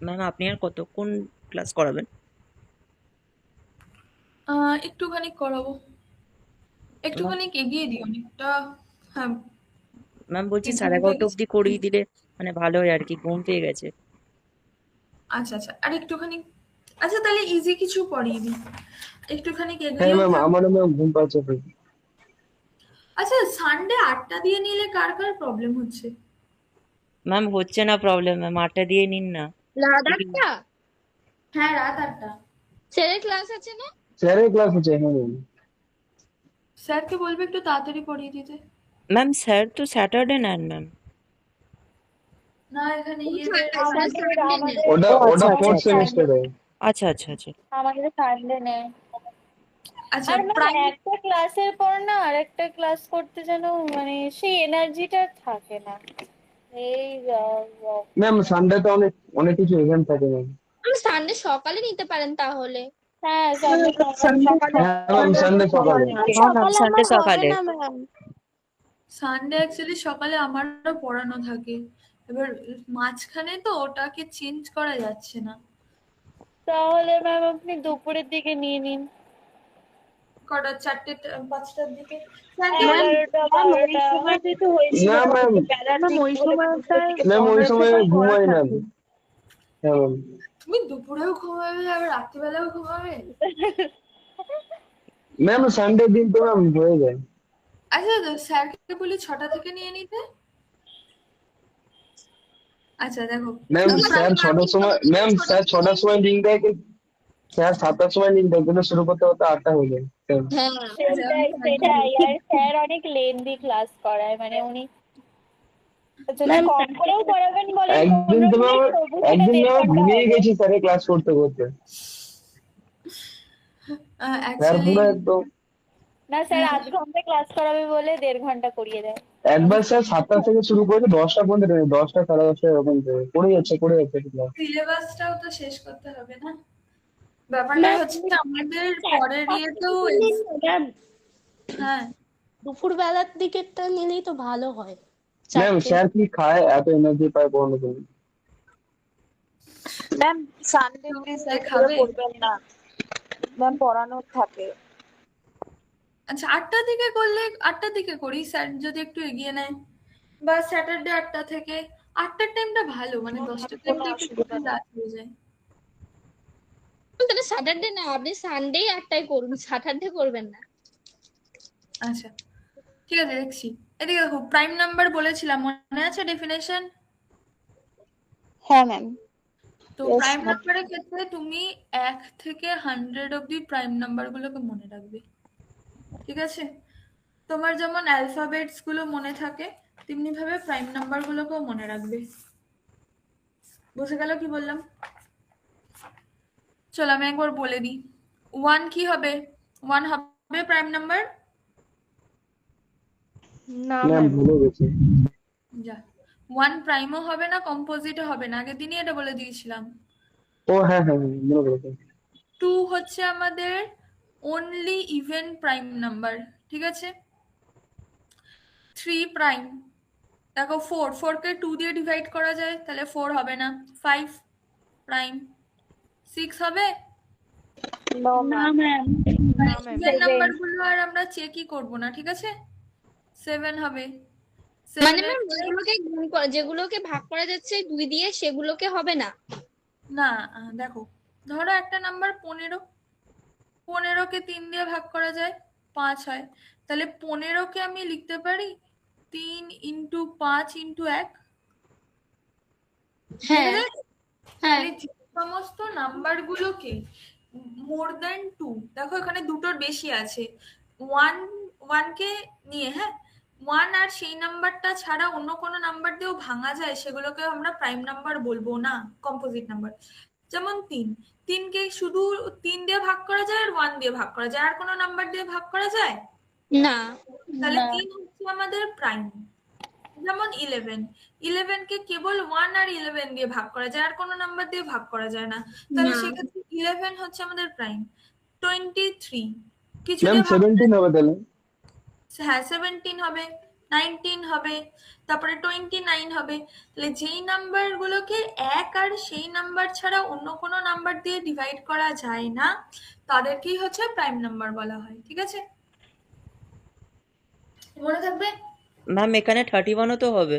ম্যাম আপনি আর কতক্ষণ ক্লাস করাবেন? একটুখানি করাবো, একটুখানি এগিয়ে দিও অনেকটা। হ্যাঁ ম্যাম বলছি ঘুম পেয়ে 11:30 গেছে। অব্দি করিয়ে দিলে মানে ভালো হয় আর কি, ঘুম পেয়ে গেছে। আচ্ছা আচ্ছা আর একটুখানি, আচ্ছা তাহলে ইজি কিছু পড়িয়ে দিই, একটুখানি হ্যাঁ এগিয়েও ম্যাম, থাক। আমারও ম্যাম ঘুম পাচ্ছে খুব। আচ্ছা সানডে 8টা দিয়ে নিলে কার কার প্রবলেম হচ্ছে? ম্যাম হচ্ছে না প্রবলেম, ম্যাম 8টা দিয়ে নিন না। রাত 8টা হ্যাঁ রাত 8টা। স্যারের ক্লাস আছে না? স্যারের ক্লাস হচ্ছে, হ্যাঁ ম্যাম। স্যারকে বলবে একটু তাড়াতাড়ি পড়িয়ে দিতে। ম্যাম স্যার তো স্যাটারডে নেন ম্যাম। না এখানে স্যার সানডে নেন। ওটা ও ওটা আচ্ছা আচ্ছা ফোর্থ আচ্ছা সেমিস্টারে। আচ্ছা আচ্ছা আচ্ছা। আমাদের সানডে নেই। আচ্ছা আর মানে প্রাইম একটা ক্লাসের পর না আর একটা ক্লাস করতে যেন মানে সেই এনার্জিটা থাকে না। এই ম্যাম সানডে তো অনেক অনেক কিছু ইভেন্ট থাকে ম্যাম। সানডে সকালে নিতে পারেন তাহলে। হ্যাঁ সানডে হ্যাঁ ম্যাম, সানডে সকালে। হ্যাঁ ম্যাম সানডে আমার হবে সকালে। না ম্যাম। সানডে অ্যাকচুয়ালি সকালে আমারও পড়ানো থাকে, এবার মাঝখানে তো ওটাকে চেঞ্জ করা যাচ্ছে না। তাহলে ম্যাম আপনি দুপুরের দিকে নিয়ে নিন। কটা 4টে 5টার দিকে? স্যারকে বলি 11টা ম্যাম ওই 12টা। সময়টাই তো হয়েছিল, না ম্যাম, বেলার ম্যাম দিক ওই বলে দুপুরের সময়টায় দিকে ম্যাম ওই অনার্স সময় পেপার পড়া ঘুমাই না। থাকে। হ্যাঁ ম্যাম। তুমি দুপুরেও ঘুমাবে আবার রাত্রিবেলাও ঘুমাবে? ম্যাম সানডে দিন তো ম্যাম হয়ে যায়। আচ্ছা স্যারকে বলি 6টা থেকে নিয়ে নিতে। আচ্ছা দেখো ম্যাম স্যার 6টার সময়, ম্যাম স্যার 6টার সময় লিঙ্ক দেয়, কিন্তু স্যার 7টার সময় লিঙ্ক দেয়, কিন্তু শুরু করতে করতে 8টা হয়ে যায়। হ্যাঁ সেটাই আর স্যার অনেক লেন্দি ক্লাস করায়, মানে উনি যদি ম্যাম কম করেও করাবেন বলেন একদিন 15 তো ম্যাম, মিনিট, তবু সেটা একদিন 1.5 ম্যাম ঘন্টা ঘুমিয়ে হবে। গেছি স্যারের ক্লাস করতে করতে। স্যার অ্যাকচুয়ালি পুরো একদম, না স্যার আধ ঘন্টা ক্লাস করাবে বলে 1.5 ঘন্টা করিয়ে দেয়। একবার স্যার 7টা থেকে শুরু করেছে 10টা পর্যন্ত, 10টা 10:30 এরকম করে যাচ্ছে ক্লাস। সিলেবাসটাও তো শেষ করতে হবে না। ব্যাপারটা হচ্ছে কি, আমাদের পরের ইয়েতেও ম্যাম হ্যাঁ দুপুর বেলার দিকেরটা নিলেই তো ভালো হয়। ম্যাম 4টে। স্যার কি খায় এত এনার্জি পায় পড়ানোর জন্য? Ma'am Sunday please sir late করে খাবে। করবেন না ম্যাম, পড়ানোর থাকে। আচ্ছা 8টা দিকে করলে 8টার দিকে করি, স্যার যদি একটু এগিয়ে নেয়, বা স্যাটারডে 8টা থেকে। 8টার টাইমটা ভালো, মানে 10টার কোনো টাইমটা একটু অসুবিধা নেই। রাত হয়ে যায়। তাহলে স্যাটারডে না, আপনি সানডে 8টায় করুন, স্যাটারডে করবেন না। আচ্ছা ঠিক আছে দেখছি। এদিকে দেখো প্রাইম নাম্বার বলেছিলাম, মনে আছে ডেফিনেশন? হ্যাঁ ম্যাম। তো Yes, প্রাইম ma'am. নাম্বারের ক্ষেত্রে তুমি 1 থেকে 100 অব্দি প্রাইম নাম্বারগুলোকে মনে রাখবে, ঠিক আছে? তোমার যেমন অ্যালফাবেটস গুলো মনে থাকে, তেমনি ভাবে প্রাইম নাম্বারগুলোকেও মনে রাখবে। বুঝে গেল কি বললাম? চলো আমি একবার বলে দিই। 1 কি হবে? 1 হবে প্রাইম নাম্বার? না ম্যাম ম্যাম। ভুলে গেছি। যা 1 প্রাইমও হবে না, কম্পোজিটও হবে না, আগের দিনই এটা বলে দিয়েছিলাম। ও হ্যাঁ হ্যাঁ হ্যাঁ, মনে পড়েছে। 2 হচ্ছে আমাদের অনলি ইভেন প্রাইম নাম্বার, ঠিক আছে? 3 প্রাইম, দেখো 4 কে 2 দিয়ে ডিভাইড করা যায়, তাহলে 4 হবে না, 5 প্রাইম। 6 হবে? No, না ma'am. ম্যাম না ম্যাম ইভেন নাম্বার গুলো আর আমরা চেকই করব না, ঠিক আছে? 7 হবে। মানে 7 এর ম্যাম যেগুলোকে ভাগ করা যাচ্ছে 2 দিয়ে সেগুলোকে হবে না? না, দেখো ধরো একটা নাম্বার 15, 15 কে 3 দিয়ে ভাগ করা যায়, 5 হয়। তাহলে 15 কে আমি লিখতে পারি 3 ইন্টু 5 ইন্টু 1। হ্যাঁ হ্যাঁ তাহলে যে সমস্ত নাম্বার গুলোকে মোর দ্যান 2, দেখো এখানে দুটোর বেশি আছে, 1 কে নিয়ে, হ্যাঁ 1 আর সেই নাম্বারটা ছাড়া অন্য কোনো নাম্বার দিয়েও ভাঙা যায়, সেগুলোকে আমরা প্রাইম নাম্বার বলবো না, কম্পোজিট নাম্বার। যেমন 3 কে শুধু 3 দিয়ে ভাগ করা যায় আর 1 দিয়ে ভাগ করা যায়, আর কোনো নাম্বার দিয়ে ভাগ করা যায় না। তাহলে না। 3 হচ্ছে আমাদের প্রাইম। যেমন 11 কে কেবল 1 আর 11 দিয়ে ভাগ করা যায়, আর কোনো নাম্বার দিয়ে ভাগ করা যায় না, তাহলে না। সেক্ষেত্রে 11 হচ্ছে আমাদের প্রাইম। 23 কিছু ম্যাম দিয়ে ভাগ, 17 হবে তাহলে। হ্যাঁ 17 হবে, 19 হবে, তারপরে 29 হবে। তাহলে যেই নাম্বার গুলোকে 1 আর সেই নাম্বার ছাড়া অন্য কোনো নাম্বার দিয়ে ডিভাইড করা যায় না, তাদেরকেই হচ্ছে প্রাইম নাম্বার বলা হয়, ঠিক আছে? মনে থাকবে? ম্যাম এখানে 31ও তো হবে।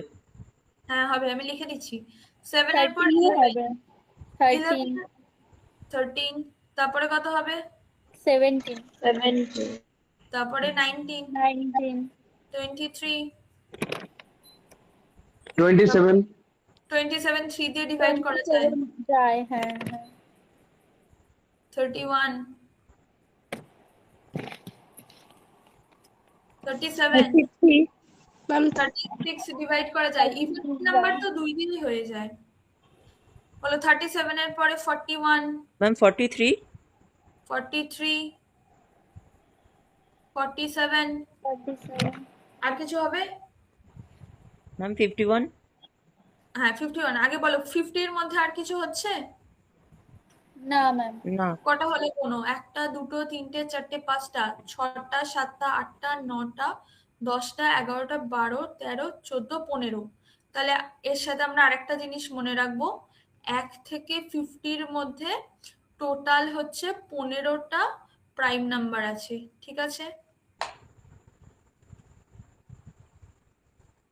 হ্যাঁ হবে, আমি লিখে দিচ্ছি। 7 এর পর 13 হবে 11, 13 13, তারপরে কত হবে? 17 17. তারপরে 19, 19 23, 27, 27 3 দিয়ে ডিভাইড করা যায়, 27 যায়, হ্যাঁ হ্যাঁ 31, 37, 36 ডিভাইড করা যায়, ইভেন নাম্বার তো 2 দিয়েই হয়ে যায়। বলো 37 এর পরে 41, ম্যাম 43, 43, 47, 47 আর কিছু হবে? ম্যাম 51, হ্যাঁ 51। আগে বলো 50 এর মধ্যে আর কিছু হচ্ছে? না ম্যাম না কটা হলে কোনো? 1টা 2টো 3টে 4টে 5টা 6টা 7টা 8টা 9টা 10টা 11টা 12 13 14 15। তাহলে এর সাথে আমরা আরেকটা জিনিস মনে রাখবো, 1 থেকে 50-র মধ্যে টোটাল হচ্ছে 15টা প্রাইম নাম্বার আছে, ঠিক আছে?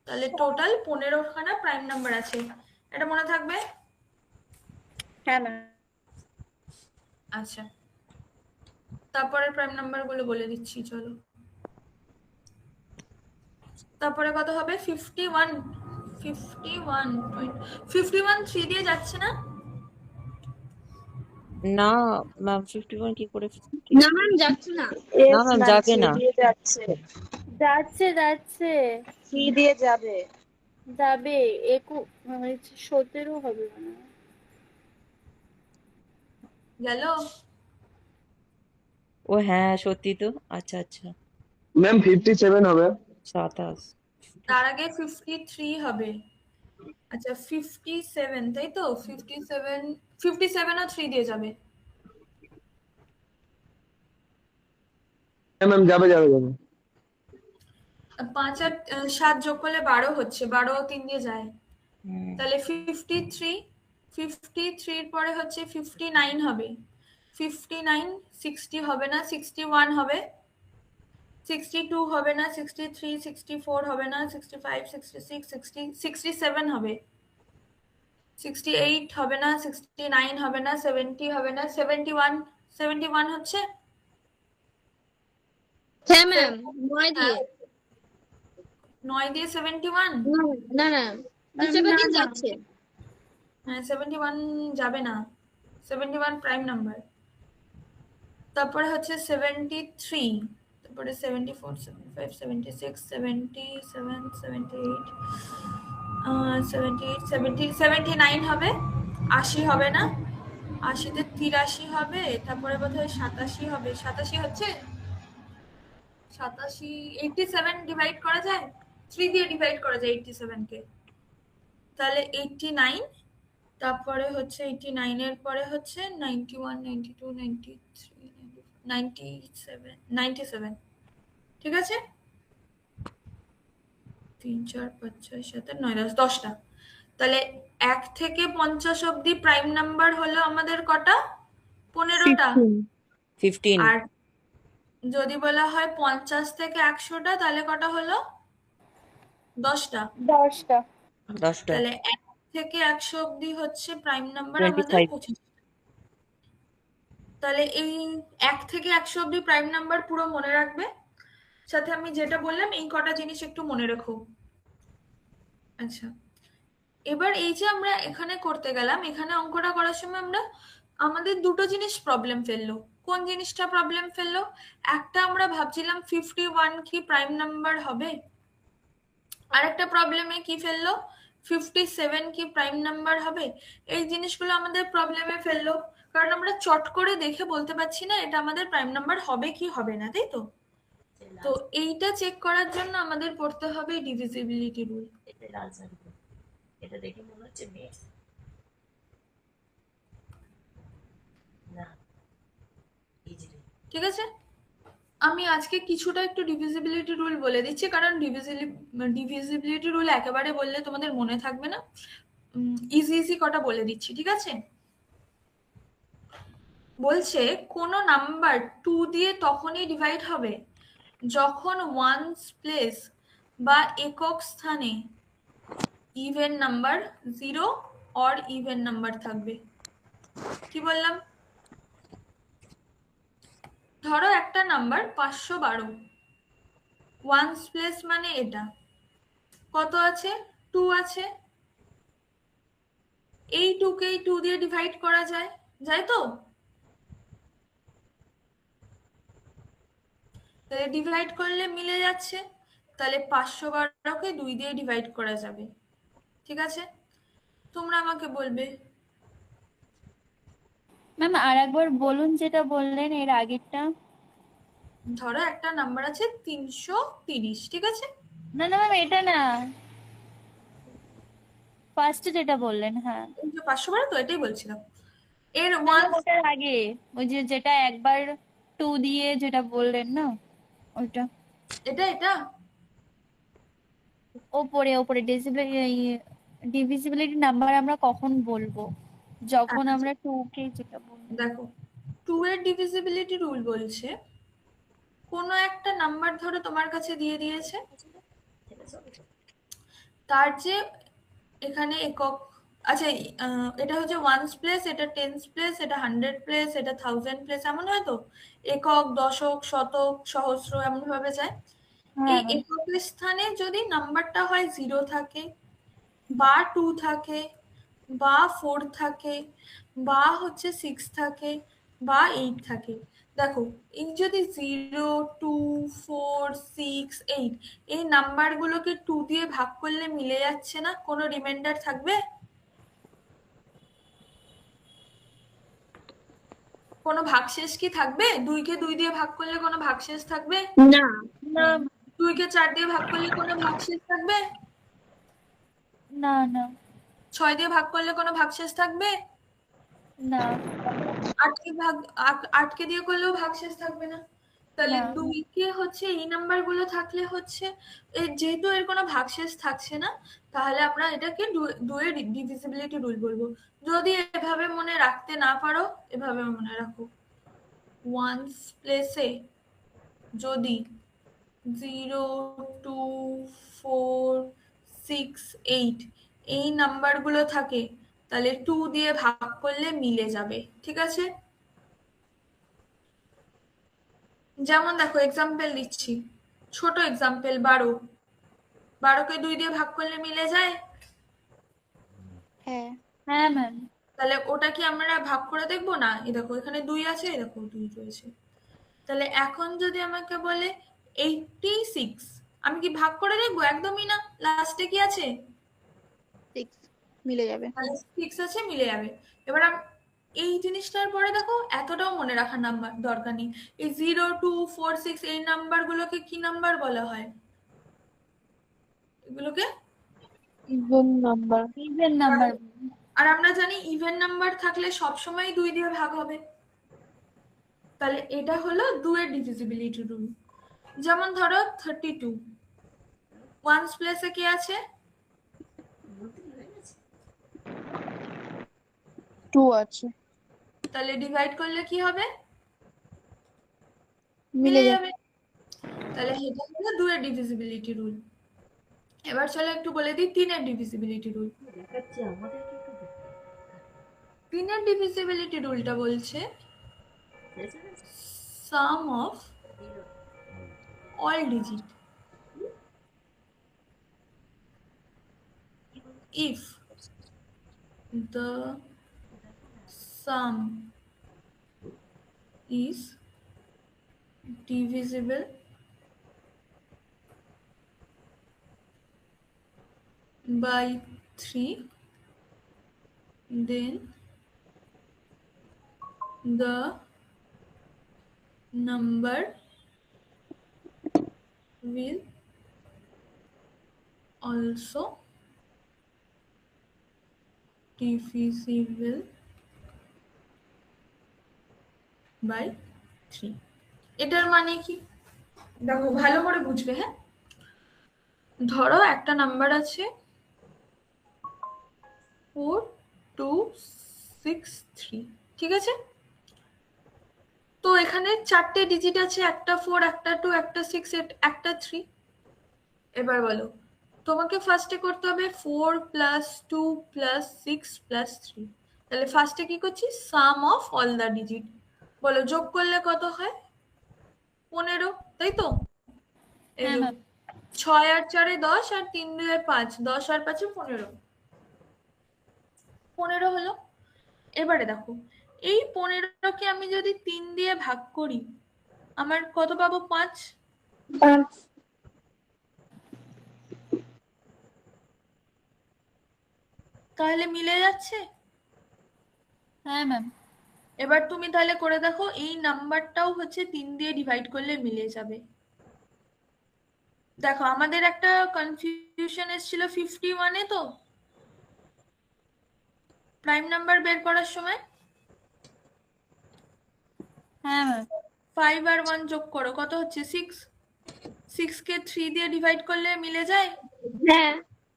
তাহলে টোটাল 15খানা প্রাইম নাম্বার আছে, এটা মনে থাকবে? হ্যাঁ ম্যাম আচ্ছা, তারপরে প্রাইম নাম্বার গুলো বলে দিচ্ছি, চলো। তারপরে কত হবে? 51, 51 3 দিয়ে যাচ্ছে না? না ম্যাম 51 কি করে? না ম্যাম যাচ্ছে না। না ম্যাম যাবে না। দিয়ে যাচ্ছে। যাচ্ছে যাচ্ছে 3 দিয়ে যাবে। যাবে 17 হবে মনে হয়। গেল? ও হ্যাঁ সত্যি তো, আচ্ছা আচ্ছা ম্যাম 57 হবে। 27, তার আগে 53 হবে। আচ্ছা 57, তাই তো? 57 ও 3 দিয়ে যাবে। হ্যাঁ ম্যাম যাবে যাবে যাবে। 5 আর 7 যোগ করলে 12 হচ্ছে, 12 ও 3 দিয়ে যায়। হুম। তাহলে 53 এর পরে হচ্ছে 59 হবে। 59, 60 হবে না, 61 হবে, 62 হবে না, 63, 64 হবে না, 65, 66, 60, 67 হবে, 68 হবে না, 69 হবে না, 70 হবে না, 71 হচ্ছে? হ্যাঁ ম্যাম 9 দিয়ে। 9 দিয়ে 71? না না কিছু একটা দিয়ে যাচ্ছে। হ্যাঁ 71 যাবে না, 71 প্রাইম নাম্বার। তারপরে হচ্ছে 73, তারপরে 74, 75, 76, 77, 78, 79 হবে, 80 হবে না, 80-তে 83 হবে, তারপরে বোধহয় 87 হবে। 87 হচ্ছে? 87, 87 ডিভাইড করা যায়, 3 দিয়ে ডিভাইড করা যায় 87 কে, তাহলে 89, তারপরে হচ্ছে 89 এর পরে হচ্ছে 91, 92, 93, 97, 97, ঠিক আছে? 3 4 5 6 7 8 9 10 10টা। তাহলে 1 থেকে 50 অবধি প্রাইম নাম্বার হলো আমাদের কটা? 15টা। 15 আর যদি বলা হয় 50 থেকে 100টা, তাহলে কটা হলো? 10টা। 10টা। তাহলে 1 থেকে 100 অবধি হচ্ছে প্রাইম নাম্বার 25 আমাদের 25। তাহলে এই 1 থেকে 100 অবধি প্রাইম নাম্বার পুরো মনে রাখবে। সাথে আমি যেটা বললাম এই কটা জিনিস একটু মনে রাখো। আচ্ছা, এবার এই যে আমরা এখানে করতে গেলাম, এখানে অঙ্কটা করার সময় আমাদের দুটো জিনিস প্রবলেম ফেললো। কোন জিনিসটা প্রবলেম ফেললো? একটা আমরা ভাবছিলাম 51 কি প্রাইম নাম্বার হবে, আর একটা প্রবলেমে কি ফেললো 57 কি প্রাইম নাম্বার হবে। এই জিনিসগুলো আমাদের প্রবলেমে ফেললো, কারণ আমরা চট করে দেখে বলতে পারছি না এটা আমাদের প্রাইম নাম্বার হবে কি হবে না, তাই তো? তো এইটা চেক করার জন্য আমাদের পড়তে হবে ডিভিজিবিলিটি রুল। এটা দেখে মনে হচ্ছে মেয়ে না, ঠিক আছে, আমি আজকে কিছুটা একটু ডিভিজিবিলিটি রুল বলে দিচ্ছি, কারণ ডিভিজিবিলিটি রুল একেবারে বললে তোমাদের মনে থাকবে না। ইজি ইজি কটা বলে দিচ্ছি, ঠিক আছে? বলছে কোনো নাম্বার 2 দিয়ে তখনই ডিভাইড হবে যখন ওয়ান্স প্লেস বা একক স্থানে even number 0 or even number থাকবে। কি বললাম? ধরো একটা নাম্বার 512, ওয়ান্স প্লেস মানে এটা কত আছে? 2 আছে। এই 2 কে 2 দিয়ে ডিভাইড করা যায়, যায় তো? তাহলে ডিভাইড করলে মিলে যাচ্ছে, তাহলে 512কে 2 দিয়ে ডিভাইড করা যাবে। ঠিক আছে, তোমরা আমাকে বলবে। ম্যাম আর একবার বলুন যেটা বললেন এর আগেরটা। ধরো একটা নাম্বার আছে 330, ঠিক আছে? না না ম্যাম, এটা না, ফার্স্টে যেটা বললেন। হ্যাঁ, 512 তো এটাই বলছিলাম। এর না, ওয়ান ওটার আগে ওই যে যেটা একবার 2 দিয়ে যেটা বললেন না, ওইটা এটা ওপরে ওপরে ডিভিজিবিলিটি নাম্বার আমরা কখন বলবো? যখন আমরা 2 কে যেটা বলবো। দেখো, 2 এর ডিভিজিবিলিটি রুল বলছে কোনো একটা নাম্বার ধরো তোমার কাছে দিয়ে দিয়েছে, তার যে এখানে একক আচ্ছা, এটা হচ্ছে ওয়ান্স প্লেস, এটা টেন্স প্লেস, এটা 100 প্লেস, এটা 1000 প্লেস, এমন হয় তো? একক, দশক, শতক, সহস্র এমন ভাবে যায়। এই এককের স্থানে যদি নাম্বারটা হয় 0 থাকে বা 2 থাকে বা 4 থাকে বা হচ্ছে 6 থাকে বা 8 থাকে। দেখো, এই যদি 0 2 4 6 8 এই নাম্বারগুলোকে 2 দিয়ে ভাগ করলে মিলে যাচ্ছে না, কোনো রিমাইন্ডার থাকবে? কোনো ভাগশেষ কি থাকবে? 2 কে 2 দিয়ে ভাগ করলে কোনো ভাগশেষ থাকবে? না। না 2 কে 4 দিয়ে ভাগ করলে কোনো ভাগশেষ থাকবে? না না 6 দিয়ে ভাগ করলে কোনো ভাগশেষ থাকবে? না 8 কে দিয়ে করলেও ভাগশেষ থাকবে না। তাহলে 2 কে হচ্ছে এই নাম্বারগুলো থাকলে হচ্ছে যেহেতু এর কোনো ভাগশেষ থাকছে না, তাহলে আমরা এটাকে 2 এর ডিভিজিবিলিটি রুল বলবো। যদি এভাবে মনে রাখতে না পারো, এভাবে মনে রাখো, ওয়ান্স প্লেসে যদি 0 2 4 6 8 এই নাম্বারগুলো থাকে, তাহলে 2 দিয়ে ভাগ করলে মিলে যাবে। ঠিক আছে, যেমন দেখো এক্সাম্পল দিচ্ছি, ছোট এক্সাম্পল, 12 কে 2 দিয়ে ভাগ করলে মিলে যায়? হ্যাঁ হ্যাঁ ম্যাম। তাহলে ওটা কি আমরা ভাগ করে দেখবো না? এই দেখো এখানে 2 আছে, এই দেখো 2 রয়েছে। তাহলে এখন যদি আমাকে বলে 86, আমি কি ভাগ করে দেখবো? একদমই না, লাস্টে কি আছে? 6 মিলে যাবে। 6 আছে, মিলে যাবে। এবার এই জিনিসটার পরে দেখো এতটাও মনে রাখার নাম্বার দরকার নেই। এই 0 2 4 6 এই নাম্বারগুলোকে কি নাম্বার বলা হয়? এগুলোকে ইভেন নাম্বার। Even number. আর আমরা জানি ইভেন নাম্বার থাকলে সবসময় 2 দিয়ে ভাগ হবে। তাহলে এটা হলো 2 এর ডিভিজিবিলিটি রুল। যেমন ধরো 32, ওয়ান্স প্লেসে কি আছে? 2 আছে, তাহলে ডিভাইড করলে কি হবে? মিলে মিলে যাবে। যাবে। তাহলে সেটা হলো 2 এর ডিভিজিবিলিটি রুল। এবার চলো একটু বলে দিই 3 এর ডিভিজিবিলিটি রুল। দেখাচ্ছে আমাদেরকে একটু দেখতে 3 এর ডিভিজিবিলিটি রুলটা বলছে সাম of all digit if the sum is divisible by 3, then the number will also divisible by 3। এটার মানে কি দেখো ভালো করে বুঝবে। হ্যাঁ, ধরো একটা নাম্বার আছে 4 2 6 3, ঠিক আছে? তো এখানে 4টে ডিজিট আছে, একটা 4 একটা 2 একটা 6 একটা 3। এবার বলো তোমাকে ফার্স্টে করতে হবে 4 + 2 + 6 + 3। তাহলে ফার্স্টে কি করছি? সাম অফ অল দ্য ডিজিট। বলো যোগ করলে কত হয়? 15, তাই তো? এই হ্যাঁ যে ম্যাম। 6 আর 4 10 আর 3 2 5, 10 আর 5 15, 15 হলো। এবারে দেখো এই 15কে আমি যদি 3 দিয়ে ভাগ করি আমার কত পাবো? 5। তাহলে মিলে যাচ্ছে। হ্যাঁ ম্যাম। এবার তুমি তাহলে করে দেখো এই নাম্বারটাও হচ্ছে 3 দিয়ে ডিভাইড করলে মিলে যাবে। দেখো আমাদের একটা কনফিউশন এসেছিল 51-এ, তো প্রাইম নাম্বার বের করার সময় হ্যাঁ ম্যাম। 5 আর 1 যোগ করো, কত হচ্ছে? 6। 6 কে 3 দিয়ে ডিভাইড করলে মিলে যায়। হ্যাঁ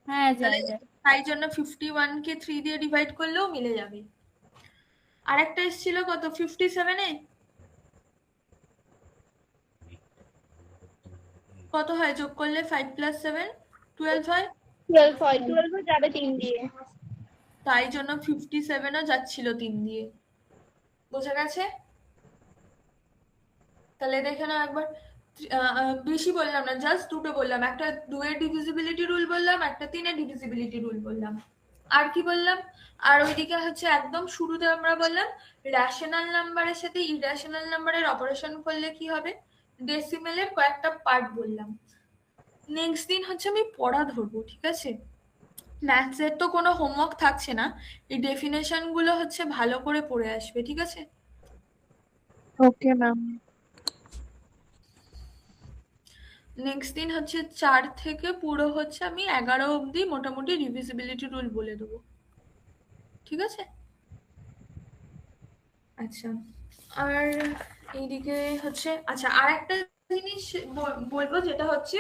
হ্যাঁ যায় যায়। তাই জন্য 51 কে 3 দিয়ে ডিভাইড করলেও মিলে যাবে। আরেকটা এসেছিল কত? 57-এ কত হয় যোগ করলে? 5 + 7 12 হয়। 12 হয়, 12 যাবে 3 দিয়ে। তাই জন্য 57ও যাচ্ছিল 3 দিয়ে। বোঝা গেছে? তাহলে দেখে নাও একবার। বেশি বললাম না, জাস্ট দুটো বললাম। একটা 2 এর ডিভিজিবিলিটি রুল বললাম, একটা 3 এর ডিভিজিবিলিটি রুল বললাম। আর কি বললাম? আর ওইদিকে হচ্ছে একদম শুরুতে আমরা বললাম রেশনাল নাম্বারের সাথে ইরেশনাল নাম্বারের অপারেশন করলে কি হবে, ডেসিমেলের কয়েকটা পার্ট বললাম। নেক্সট দিন হচ্ছে আমি পড়া ধরবো, ঠিক আছে? ম্যাথসের তো কোনো হোমওয়ার্ক থাকছে না, এই ডেফিনেশন গুলো হচ্ছে ভালো করে পড়ে আসবে, ঠিক আছে? Okay ma'am. নেক্সট দিন হচ্ছে 4 থেকে পুরো হচ্ছে আমি 11 অবধি মোটামুটি ডিভিজিবিলিটি রুল বলে দেবো, ঠিক আছে? আচ্ছা, আর এইদিকে হচ্ছে আচ্ছা আর একটা জিনিস বলবো, যেটা হচ্ছে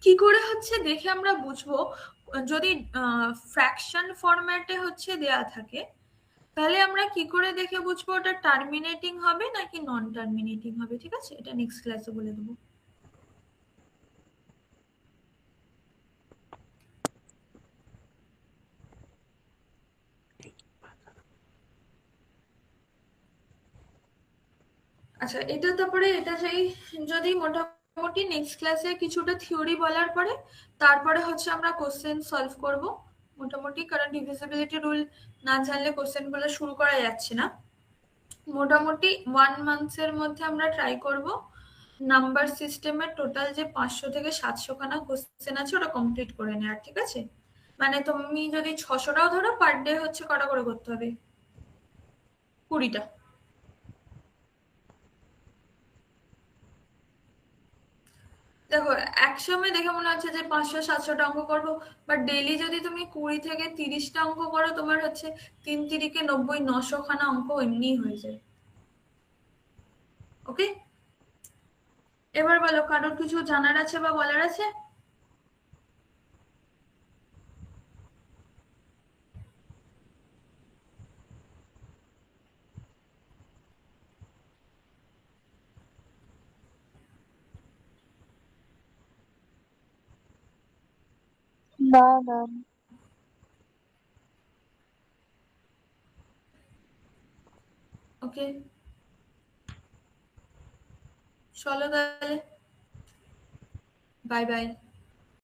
কি করে হচ্ছে দেখে আমরা বুঝবো যদি ফ্র্যাকশন ফরম্যাটে হচ্ছে দেয়া থাকে, তাহলে আমরা কি করে দেখে বুঝবো ওটা টার্মিনেটিং হবে নাকি নন টার্মিনেটিং হবে, ঠিক আছে? এটা নেক্সট ক্লাসে বলে দেবো। আচ্ছা, এটা তারপরে এটা সেই যদি মোটামুটি নেক্সট ক্লাসে কিছুটা থিওরি বলার পরে তারপরে হচ্ছে আমরা কোশ্চেন সলভ করব মোটামুটি, কারণ ডিভিজিবিলিটি রুল না জানলে কোশ্চেনগুলো শুরু করা যাচ্ছে না। মোটামুটি 1 মান্থের মধ্যে আমরা ট্রাই করব নাম্বার সিস্টেমের টোটাল যে 500 থেকে 700 খানা কোশ্চেন আছে ওটা কমপ্লিট করে নেওয়ার, ঠিক আছে? মানে তুমি যদি 600টাও ধরো, পার ডে হচ্ছে কটা করে করতে হবে? 20টা। দেখো একসময় দেখে মনে হচ্ছে যে 500-700টা অঙ্ক করবো, বাট ডেইলি যদি তুমি 20 থেকে 30টা অঙ্ক করো, তোমার হচ্ছে 3 তিরিকে 90, 900 খানা অঙ্ক এমনি হয়ে যায়। ওকে, এবার বলো কারোর কিছু জানার আছে বা বলার আছে? না না ওকে, চলো তাহলে, বাই বাই।